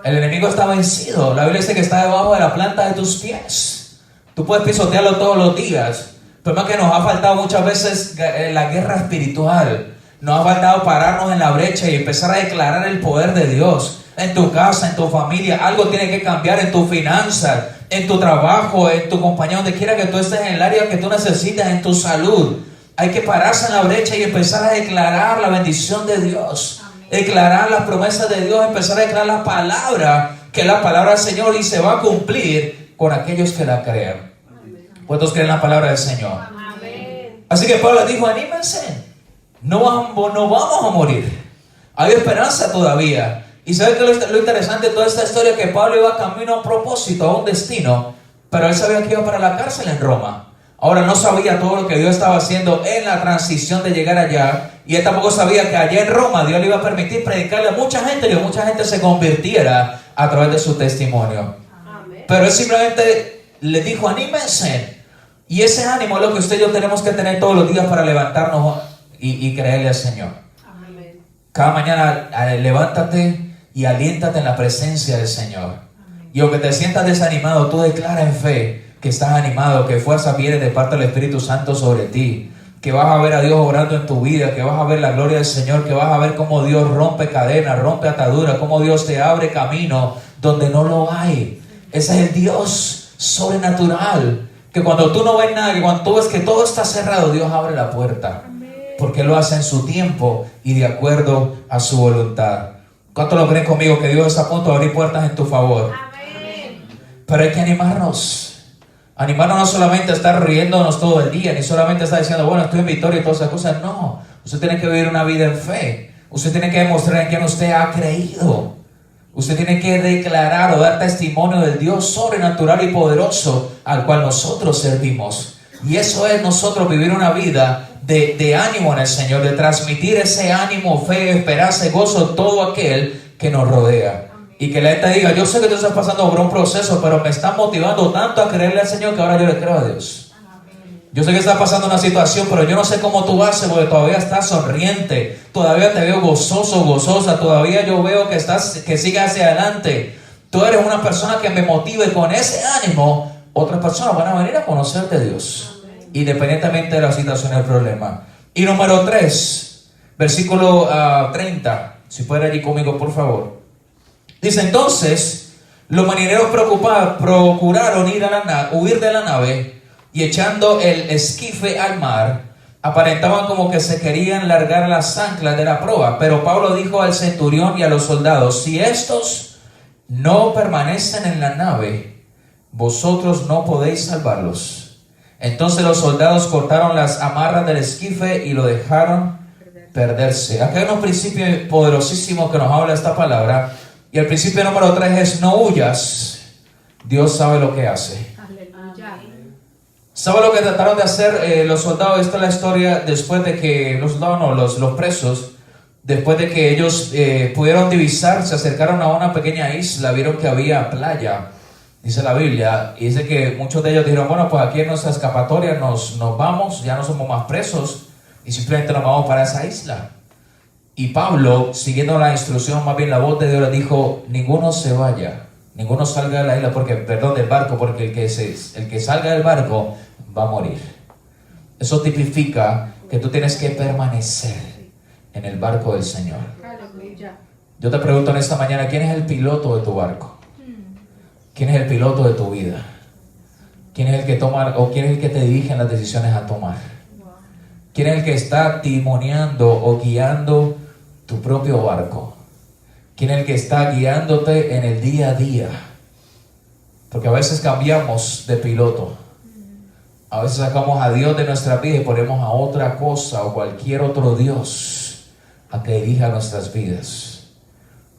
El enemigo está vencido. La Biblia dice que está debajo de la planta de tus pies. Tú puedes pisotearlo todos los días. Pero más que nos ha faltado muchas veces la guerra espiritual. Nos ha faltado pararnos en la brecha y empezar a declarar el poder de Dios. En tu casa, en tu familia, algo tiene que cambiar en tu finanzas, en tu trabajo, en tu compañía, donde quiera que tú estés, en el área que tú necesitas, en tu salud. Hay que pararse en la brecha y empezar a declarar la bendición de Dios. Amén. Declarar las promesas de Dios, empezar a declarar la palabra, que la palabra del Señor y se va a cumplir con aquellos que la crean. ¿Cuántos creen la palabra del Señor? Amén. Así que Pablo dijo, anímense, no vamos a morir. Hay esperanza todavía. Y ¿sabe qué es lo interesante de toda esta historia? Que Pablo iba camino a un propósito, a un destino, pero él sabía que iba para la cárcel en Roma. Ahora no sabía todo lo que Dios estaba haciendo en la transición de llegar allá, y él tampoco sabía que allá en Roma Dios le iba a permitir predicarle a mucha gente y que mucha gente se convirtiera a través de su testimonio. Amén. Pero él simplemente le dijo, anímense. Y ese ánimo es lo que usted y yo tenemos que tener todos los días para levantarnos y creerle al Señor. Amén. Cada mañana levántate y aliéntate en la presencia del Señor. Amén. Y aunque te sientas desanimado, tú declara en fe que estás animado, que fuerza viene de parte del Espíritu Santo sobre ti, que vas a ver a Dios obrando en tu vida, que vas a ver la gloria del Señor, que vas a ver cómo Dios rompe cadenas, rompe ataduras, cómo Dios te abre camino donde no lo hay. Ese es el Dios sobrenatural, que cuando tú no ves nada, que cuando tú ves que todo está cerrado, Dios abre la puerta. Amén. Porque Él lo hace en su tiempo y de acuerdo a su voluntad. ¿Cuánto lo creen conmigo? Que Dios está a punto de abrir puertas en tu favor. Amén. Pero hay que animarnos. Animarnos no solamente a estar riéndonos todo el día, ni solamente estar diciendo, bueno, estoy en victoria y todas esas cosas. No, usted tiene que vivir una vida en fe. Usted tiene que demostrar en quién usted ha creído. Usted tiene que declarar o dar testimonio del Dios sobrenatural y poderoso al cual nosotros servimos. Y eso es nosotros vivir una vida de ánimo en el Señor, de transmitir ese ánimo, fe, esperanza y gozo a todo aquel que nos rodea. Y que la gente diga, yo sé que tú estás pasando por un proceso, pero me está motivando tanto a creerle al Señor que ahora yo le creo a Dios. Yo sé que estás pasando una situación, pero yo no sé cómo tú haces, porque todavía estás sonriente, todavía te veo gozoso, gozosa, todavía yo veo que sigues hacia adelante. Tú eres una persona que me motive, con ese ánimo otras personas van a venir a conocerte de Dios, independientemente de la situación y el problema. Y número 3, versículo 30, si puede ir allí conmigo por favor. Dice, entonces los marineros preocupados procuraron huir de la nave, y echando el esquife al mar, aparentaban como que se querían largar las anclas de la proa. Pero Pablo dijo al centurión y a los soldados, si estos no permanecen en la nave, vosotros no podéis salvarlos. Entonces los soldados cortaron las amarras del esquife y lo dejaron perderse. Acá hay unos principios poderosísimos que nos habla esta palabra. Y el principio número 3 es, no huyas. Dios sabe lo que hace. ¿Sabe lo que trataron de hacer los soldados? Esta es la historia después de que los presos, después de que ellos pudieron divisar, se acercaron a una pequeña isla, vieron que había playa, dice la Biblia, y dice que muchos de ellos dijeron, bueno, pues aquí en nuestra escapatoria nos vamos, ya no somos más presos, y simplemente nos vamos para esa isla. Y Pablo, siguiendo la instrucción, más bien la voz de Dios, le dijo, ninguno se vaya, ninguno salga de la isla, del barco, porque el que salga del barco va a morir. Eso tipifica que tú tienes que permanecer en el barco del Señor. Yo te pregunto en esta mañana, ¿quién es el piloto de tu barco? ¿Quién es el piloto de tu vida? ¿Quién es el que toma o quién es el que te dirige en las decisiones a tomar? ¿Quién es el que está timoneando o guiando tu propio barco? ¿Quién es el que está guiándote en el día a día? Porque a veces cambiamos de piloto. A veces sacamos a Dios de nuestra vida y ponemos a otra cosa o cualquier otro Dios a que dirija nuestras vidas.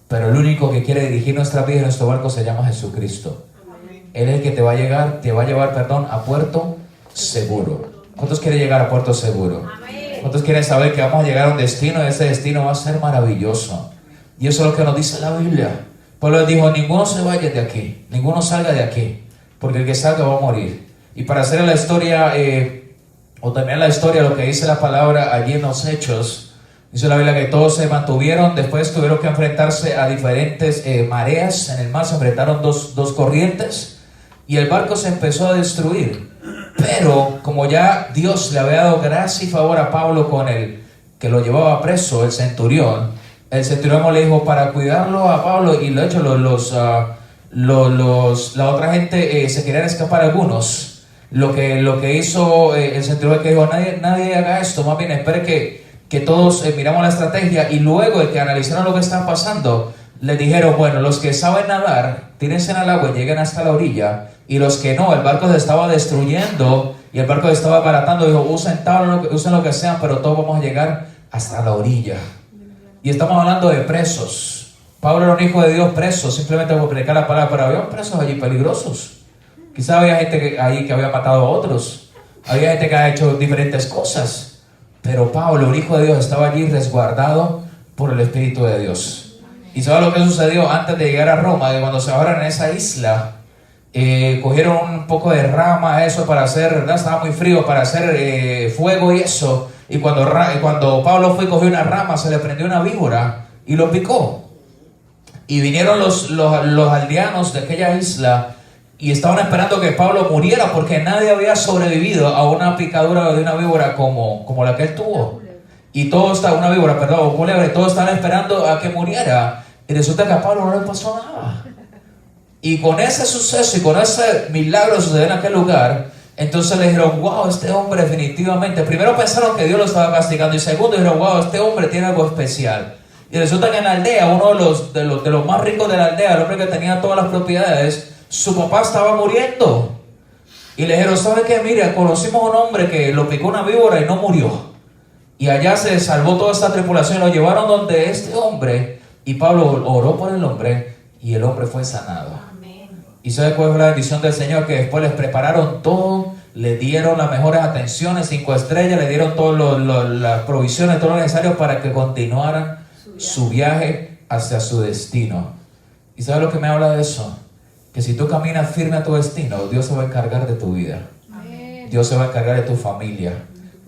Pero el único que quiere dirigir nuestra vida en nuestro barco se llama Jesucristo. Amén. Él es el que te va a llevar a puerto seguro. ¿Cuántos quieren llegar a puerto seguro? Amén. ¿Cuántos quieren saber que vamos a llegar a un destino y ese destino va a ser maravilloso? Y eso es lo que nos dice la Biblia. Pablo dijo, ninguno se vaya de aquí, ninguno salga de aquí, porque el que salga va a morir. Y para hacer la historia o también la historia, lo que dice la palabra allí en los Hechos. Dice la Biblia que todos se mantuvieron, después tuvieron que enfrentarse a diferentes mareas en el mar, se enfrentaron dos corrientes y el barco se empezó a destruir. Pero como ya Dios le había dado gracia y favor a Pablo con el que lo llevaba preso, el centurión le dijo para cuidarlo a Pablo, y de hecho la otra gente se querían escapar algunos. Lo que hizo el centurión, que dijo, nadie haga esto, más bien espere que todos miramos la estrategia, y luego de que analizaron lo que estaba pasando, le dijeron, bueno, los que saben nadar, tírense al agua y lleguen hasta la orilla, y los que no, el barco se estaba destruyendo y el barco se estaba abaratando, dijo, usen tabla, usen lo que sean, pero todos vamos a llegar hasta la orilla. Y estamos hablando de presos. Pablo era un hijo de Dios preso, simplemente por predicar la palabra, pero había presos allí peligrosos. Quizá había gente ahí que había matado a otros, había gente que ha hecho diferentes cosas, pero Pablo, un hijo de Dios, estaba allí resguardado por el Espíritu de Dios. ¿Y sabe lo que sucedió antes de llegar a Roma? Que cuando se bajaron en esa isla, cogieron un poco de rama, eso para hacer, ¿verdad? Estaba muy frío, para hacer fuego y eso. Y cuando Pablo fue y cogió una rama, se le prendió una víbora y lo picó. Y vinieron los aldeanos de aquella isla y estaban esperando que Pablo muriera, porque nadie había sobrevivido a una picadura de una víbora como la que él tuvo. Y todos estaban esperando a que muriera. Y resulta que a Pablo no le pasó nada. Y con ese suceso y con ese milagro que sucedió en aquel lugar, entonces le dijeron, wow, este hombre definitivamente, primero pensaron que Dios lo estaba castigando, y segundo dijeron, wow, este hombre tiene algo especial. Y resulta que en la aldea, uno de los más ricos de la aldea, el hombre que tenía todas las propiedades, su papá estaba muriendo. Y le dijeron, ¿sabe qué? Mira, conocimos a un hombre que lo picó una víbora y no murió. Y allá se salvó toda esta tripulación, lo llevaron donde este hombre, y Pablo oró por el hombre, y el hombre fue sanado. Amén. Y sabe cuál fue la bendición del Señor, que después les prepararon todo, le dieron las mejores atenciones, 5 estrellas, le dieron todas las provisiones, todo lo necesario para que continuaran su viaje hacia su destino. ¿Y sabe lo que me habla de eso? Que si tú caminas firme a tu destino, Dios se va a encargar de tu vida. Amén. Dios se va a encargar de tu familia.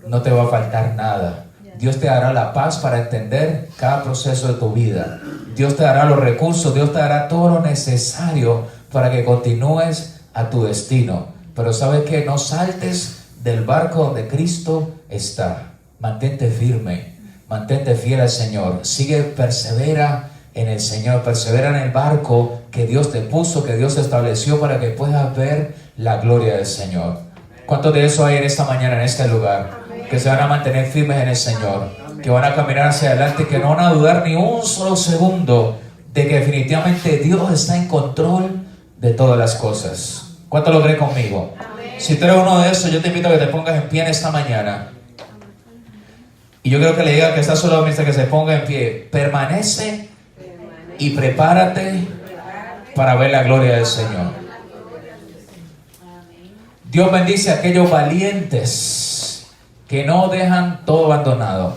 No te va a faltar nada. Dios te dará la paz para entender cada proceso de tu vida. Dios te dará los recursos, Dios te dará todo lo necesario para que continúes a tu destino. Pero ¿sabes qué? No saltes del barco donde Cristo está. Mantente firme, mantente fiel al Señor. Persevera en el Señor, persevera en el barco que Dios te puso, que Dios estableció para que puedas ver la gloria del Señor. ¿Cuántos de eso hay en esta mañana, en este lugar? Que se van a mantener firmes en el Señor, que van a caminar hacia adelante, que no van a dudar ni un solo segundo de que definitivamente Dios está en control de todas las cosas. ¿Cuánto lo cree conmigo? Amén. Si tú eres uno de esos, yo te invito a que te pongas en pie en esta mañana. Y yo quiero que le diga que está solo mientras que se ponga en pie. Permanece y prepárate para ver la gloria del Señor. Dios bendice a aquellos valientes que no dejan todo abandonado,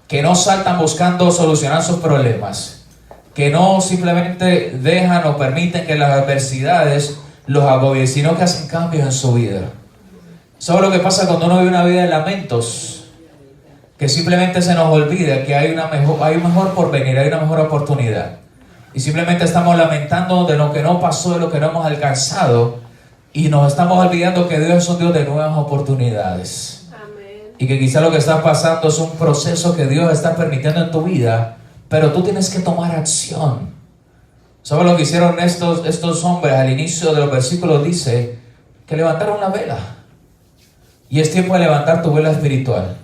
que no saltan buscando solucionar sus problemas, que no simplemente dejan o permiten que las adversidades los agobien, sino que hacen cambios en su vida. ¿Sabes lo que pasa cuando uno vive una vida de lamentos? Que simplemente se nos olvida que hay un mejor porvenir, hay una mejor oportunidad. Y simplemente estamos lamentando de lo que no pasó, de lo que no hemos alcanzado, y nos estamos olvidando que Dios es un Dios de nuevas oportunidades. Amén. Y que quizá lo que está pasando es un proceso que Dios está permitiendo en tu vida, pero tú tienes que tomar acción. ¿Sabes lo que hicieron estos hombres? Al inicio de los versículos dice que levantaron la vela. Y es tiempo de levantar tu vela espiritual.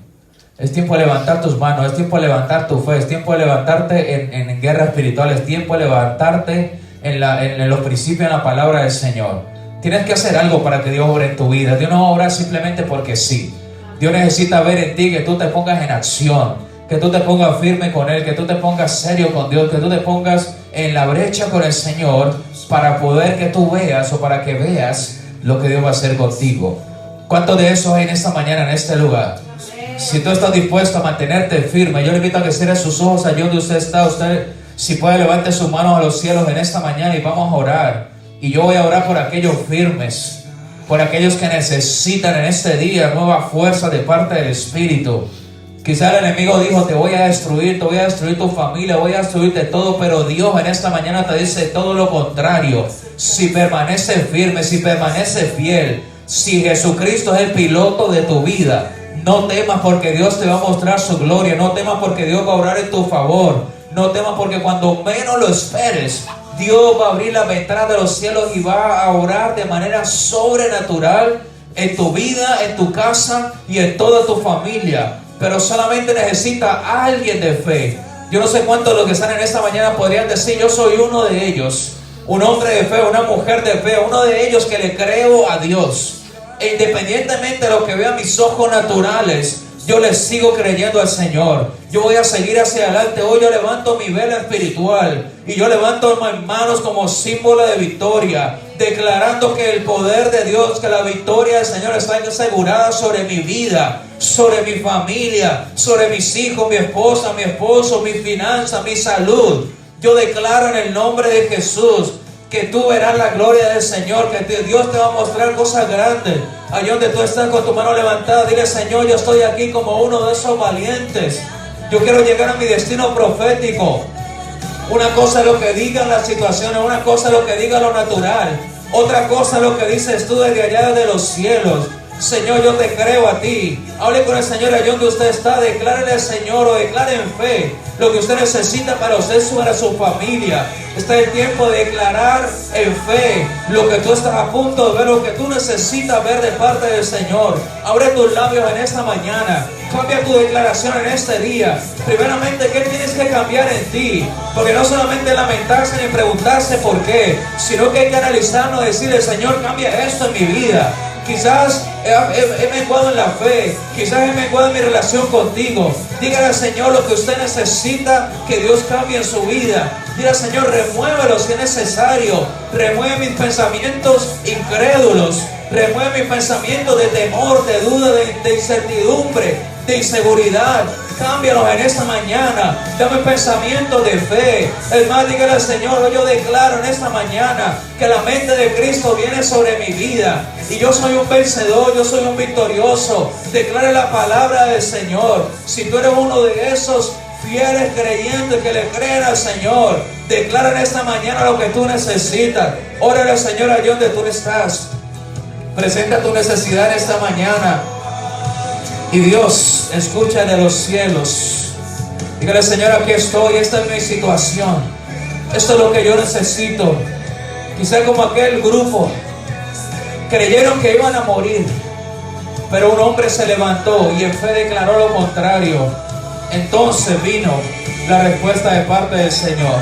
Es tiempo de levantar tus manos, es tiempo de levantar tu fe, es tiempo de levantarte en guerra espiritual, es tiempo de levantarte en los principios, en la palabra del Señor. Tienes que hacer algo para que Dios obre en tu vida. Dios no va a obrar simplemente porque sí. Dios necesita ver en ti que tú te pongas en acción, que tú te pongas firme con Él, que tú te pongas serio con Dios, que tú te pongas en la brecha con el Señor para poder que tú veas o para que veas lo que Dios va a hacer contigo. ¿Cuánto de eso hay en esta mañana, en este lugar? Si tú estás dispuesto a mantenerte firme, yo le invito a que cierre sus ojos allí donde usted está. Usted, si puede, levante sus manos a los cielos en esta mañana y vamos a orar. Y yo voy a orar por aquellos firmes, por aquellos que necesitan en este día nueva fuerza de parte del Espíritu. Quizá el enemigo dijo: te voy a destruir tu familia, voy a destruirte todo, pero Dios en esta mañana te dice todo lo contrario. Si permanece firme, si permanece fiel, si Jesucristo es el piloto de tu vida, no temas, porque Dios te va a mostrar su gloria. No temas, porque Dios va a obrar en tu favor. No temas, porque cuando menos lo esperes, Dios va a abrir la ventana de los cielos y va a obrar de manera sobrenatural en tu vida, en tu casa y en toda tu familia. Pero solamente necesita alguien de fe. Yo no sé cuántos de los que están en esta mañana podrían decir: yo soy uno de ellos, un hombre de fe, una mujer de fe, uno de ellos que le creo a Dios. E independientemente de lo que vean mis ojos naturales, yo le sigo creyendo al Señor. Yo voy a seguir hacia adelante. Hoy yo levanto mi vela espiritual y yo levanto mis manos como símbolo de victoria, declarando que el poder de Dios, que la victoria del Señor está asegurada sobre mi vida, sobre mi familia, sobre mis hijos, mi esposa, mi esposo, mi finanza, mi salud. Yo declaro en el nombre de Jesús que tú verás la gloria del Señor, que Dios te va a mostrar cosas grandes. Allí donde tú estás con tu mano levantada, dile: Señor, yo estoy aquí como uno de esos valientes. Yo quiero llegar a mi destino profético. Una cosa es lo que digan las situaciones, una cosa es lo que diga lo natural, otra cosa es lo que dices tú desde allá de los cielos. Señor, yo te creo a ti. Hable con el Señor allí donde usted está. Declárele al Señor, o declare en fe lo que usted necesita para usted y para su familia. Está el tiempo de declarar en fe lo que tú estás a punto de ver, lo que tú necesitas ver de parte del Señor. Abre tus labios en esta mañana. Cambia tu declaración en este día. Primeramente, ¿qué tienes que cambiar en ti? Porque no solamente lamentarse ni preguntarse por qué, sino que hay que analizarlo y decirle: Señor, cambia esto en mi vida. Quizás he menguado en la fe, quizás he menguado en mi relación contigo. Dígale al Señor lo que usted necesita que Dios cambie en su vida. Dile al Señor: remuévelo si es necesario. Remueve mis pensamientos incrédulos. Remueve mis pensamientos de temor, de duda, de incertidumbre, de inseguridad. Cámbialos en esta mañana. Dame pensamientos de fe. Es más, dígale al Señor: yo declaro en esta mañana que la mente de Cristo viene sobre mi vida y yo soy un vencedor, yo soy un victorioso. Declare la palabra del Señor. Si tú eres uno de esos fieles creyentes que le creen al Señor, declara en esta mañana lo que tú necesitas. Órale al Señor allí donde tú estás. Presenta tu necesidad en esta mañana y Dios escucha de los cielos. Dígale: Señor, aquí estoy, esta es mi situación, esto es lo que yo necesito. Quizá como aquel grupo, creyeron que iban a morir, pero un hombre se levantó y en fe declaró lo contrario. Entonces vino la respuesta de parte del Señor.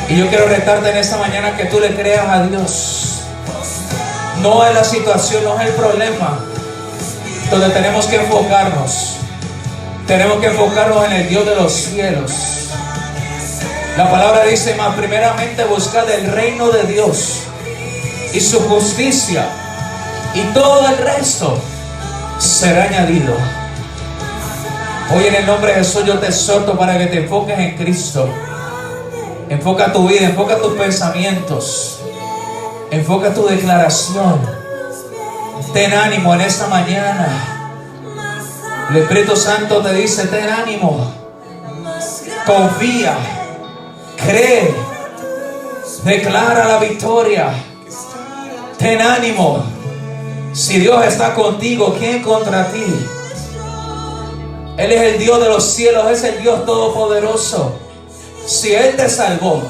Y yo quiero retarte en esta mañana que tú le creas a Dios. No es la situación, no es el problema donde tenemos que enfocarnos. Tenemos que enfocarnos en el Dios de los cielos. La palabra dice: más primeramente buscad el reino de Dios y su justicia, y todo el resto será añadido. Hoy en el nombre de Jesús yo te exhorto para que te enfoques en Cristo. Enfoca tu vida, enfoca tus pensamientos, enfoca tu declaración. Ten ánimo en esta mañana. El Espíritu Santo te dice: ten ánimo, confía, cree, declara la victoria. Ten ánimo. Si Dios está contigo, ¿quién contra ti? Él es el Dios de los cielos, es el Dios todopoderoso. Si Él te salvó,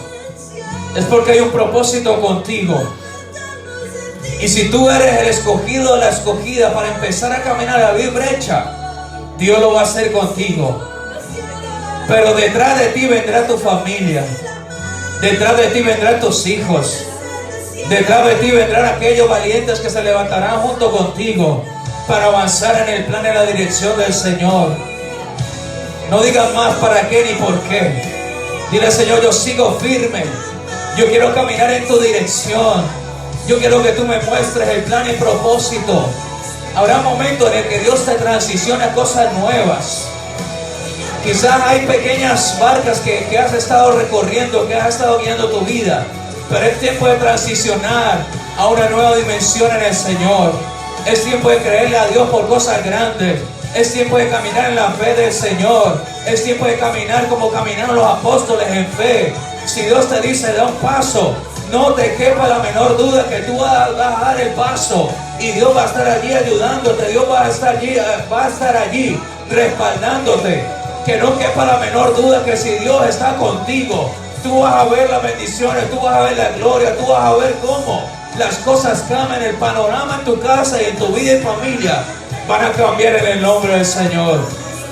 es porque hay un propósito contigo. Y si tú eres el escogido o la escogida para empezar a caminar a abrir brecha, Dios lo va a hacer contigo. Pero detrás de ti vendrá tu familia, detrás de ti vendrán tus hijos, detrás de ti vendrán aquellos valientes que se levantarán junto contigo para avanzar en el plan y la dirección del Señor. No digas más para qué ni por qué. Dile: Señor, yo sigo firme, yo quiero caminar en tu dirección, yo quiero que tú me muestres el plan y propósito. Habrá momentos en el que Dios te transiciona a cosas nuevas. Quizás hay pequeñas barcas que has estado recorriendo, que has estado guiando tu vida, pero es tiempo de transicionar a una nueva dimensión en el Señor. Es tiempo de creerle a Dios por cosas grandes. Es tiempo de caminar en la fe del Señor. Es tiempo de caminar como caminaron los apóstoles en fe. Si Dios te dice da un paso, no te quepa la menor duda que tú vas a dar el paso y Dios va a estar allí ayudándote. Dios va a estar allí respaldándote. Que no quepa la menor duda que si Dios está contigo, tú vas a ver las bendiciones, tú vas a ver la gloria, tú vas a ver cómo las cosas cambian. El panorama en tu casa y en tu vida y familia van a cambiar en el nombre del Señor.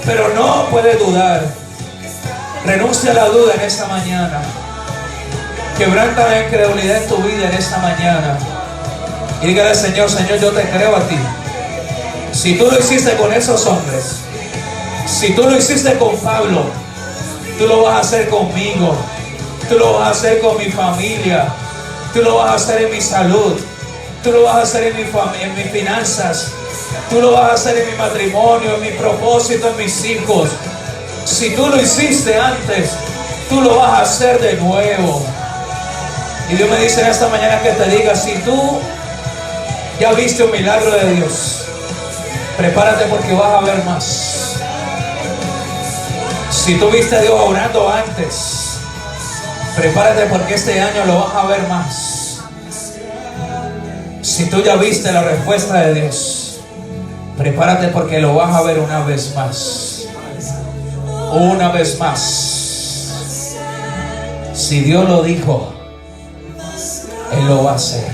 Pero no puedes dudar. Renuncia a la duda en esta mañana. Quebranta la incredulidad en tu vida en esta mañana. Y dígale al Señor: Señor, yo te creo a ti. Si tú lo hiciste con esos hombres, si tú lo hiciste con Pablo, tú lo vas a hacer conmigo. Tú lo vas a hacer con mi familia. Tú lo vas a hacer en mi salud. Tú lo vas a hacer en mis finanzas. Tú lo vas a hacer en mi matrimonio, en mi propósito, en mis hijos. Si tú lo hiciste antes, tú lo vas a hacer de nuevo. Y Dios me dice en esta mañana que te diga: si tú ya viste un milagro de Dios, prepárate porque vas a ver más. Si tú viste a Dios orando antes, prepárate porque este año lo vas a ver más. Si tú ya viste la respuesta de Dios, prepárate porque lo vas a ver una vez más. Una vez más. Si Dios lo dijo, Él lo va a hacer.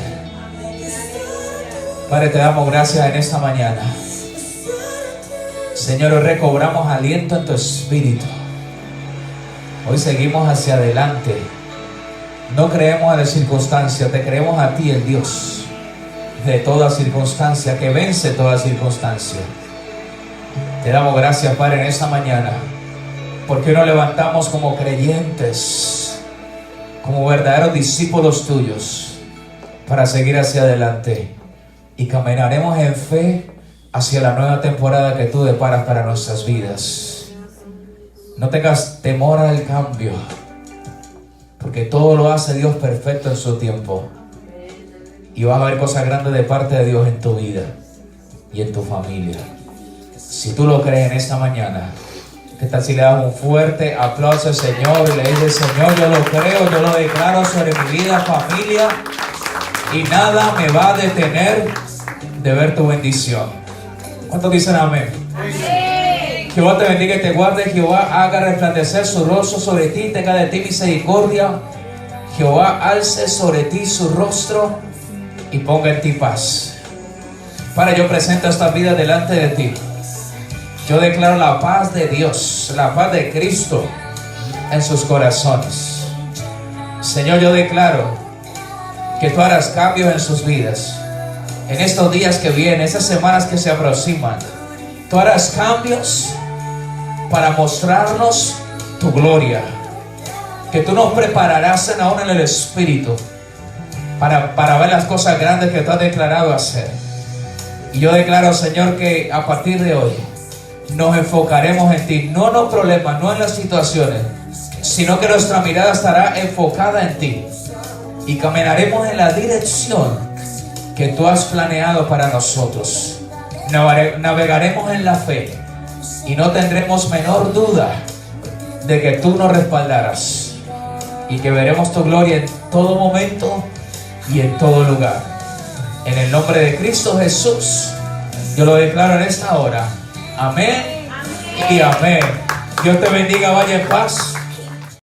Padre, te damos gracias en esta mañana. Señor, hoy recobramos aliento en tu espíritu. Hoy seguimos hacia adelante. No creemos a la circunstancia, te creemos a ti, el Dios de toda circunstancia, que vence toda circunstancia. Te damos gracias, Padre, en esta mañana, porque nos levantamos como creyentes, como verdaderos discípulos tuyos, para seguir hacia adelante. Y caminaremos en fe hacia la nueva temporada que tú deparas para nuestras vidas. No tengas temor al cambio, porque todo lo hace Dios perfecto en su tiempo. Y vas a ver cosas grandes de parte de Dios en tu vida y en tu familia. Si tú lo crees en esta mañana, ¿qué tal si le das un fuerte aplauso al Señor y le dices: Señor, yo lo creo, yo lo declaro sobre mi vida, familia, y nada me va a detener de ver tu bendición? ¿Cuántos dicen amén? Amén. Jehová te bendiga y te guarde. Jehová haga resplandecer su rostro sobre ti, tenga de ti misericordia. Jehová alce sobre ti su rostro y ponga en ti paz. Padre, yo presento esta vida delante de ti. Yo declaro la paz de Dios, la paz de Cristo en sus corazones. Señor, yo declaro que tú harás cambios en sus vidas. En estos días que vienen, esas semanas que se aproximan, tú harás cambios para mostrarnos tu gloria. Que tú nos prepararás aún en el Espíritu para ver las cosas grandes que tú has declarado hacer. Y yo declaro, Señor, que a partir de hoy nos enfocaremos en ti, no en los problemas, no en las situaciones, sino que nuestra mirada estará enfocada en ti y caminaremos en la dirección que tú has planeado para nosotros. Navegaremos en la fe y no tendremos menor duda de que tú nos respaldarás y que veremos tu gloria en todo momento y en todo lugar. En el nombre de Cristo Jesús, yo lo declaro en esta hora. Amén y amén. Dios te bendiga, vaya en paz.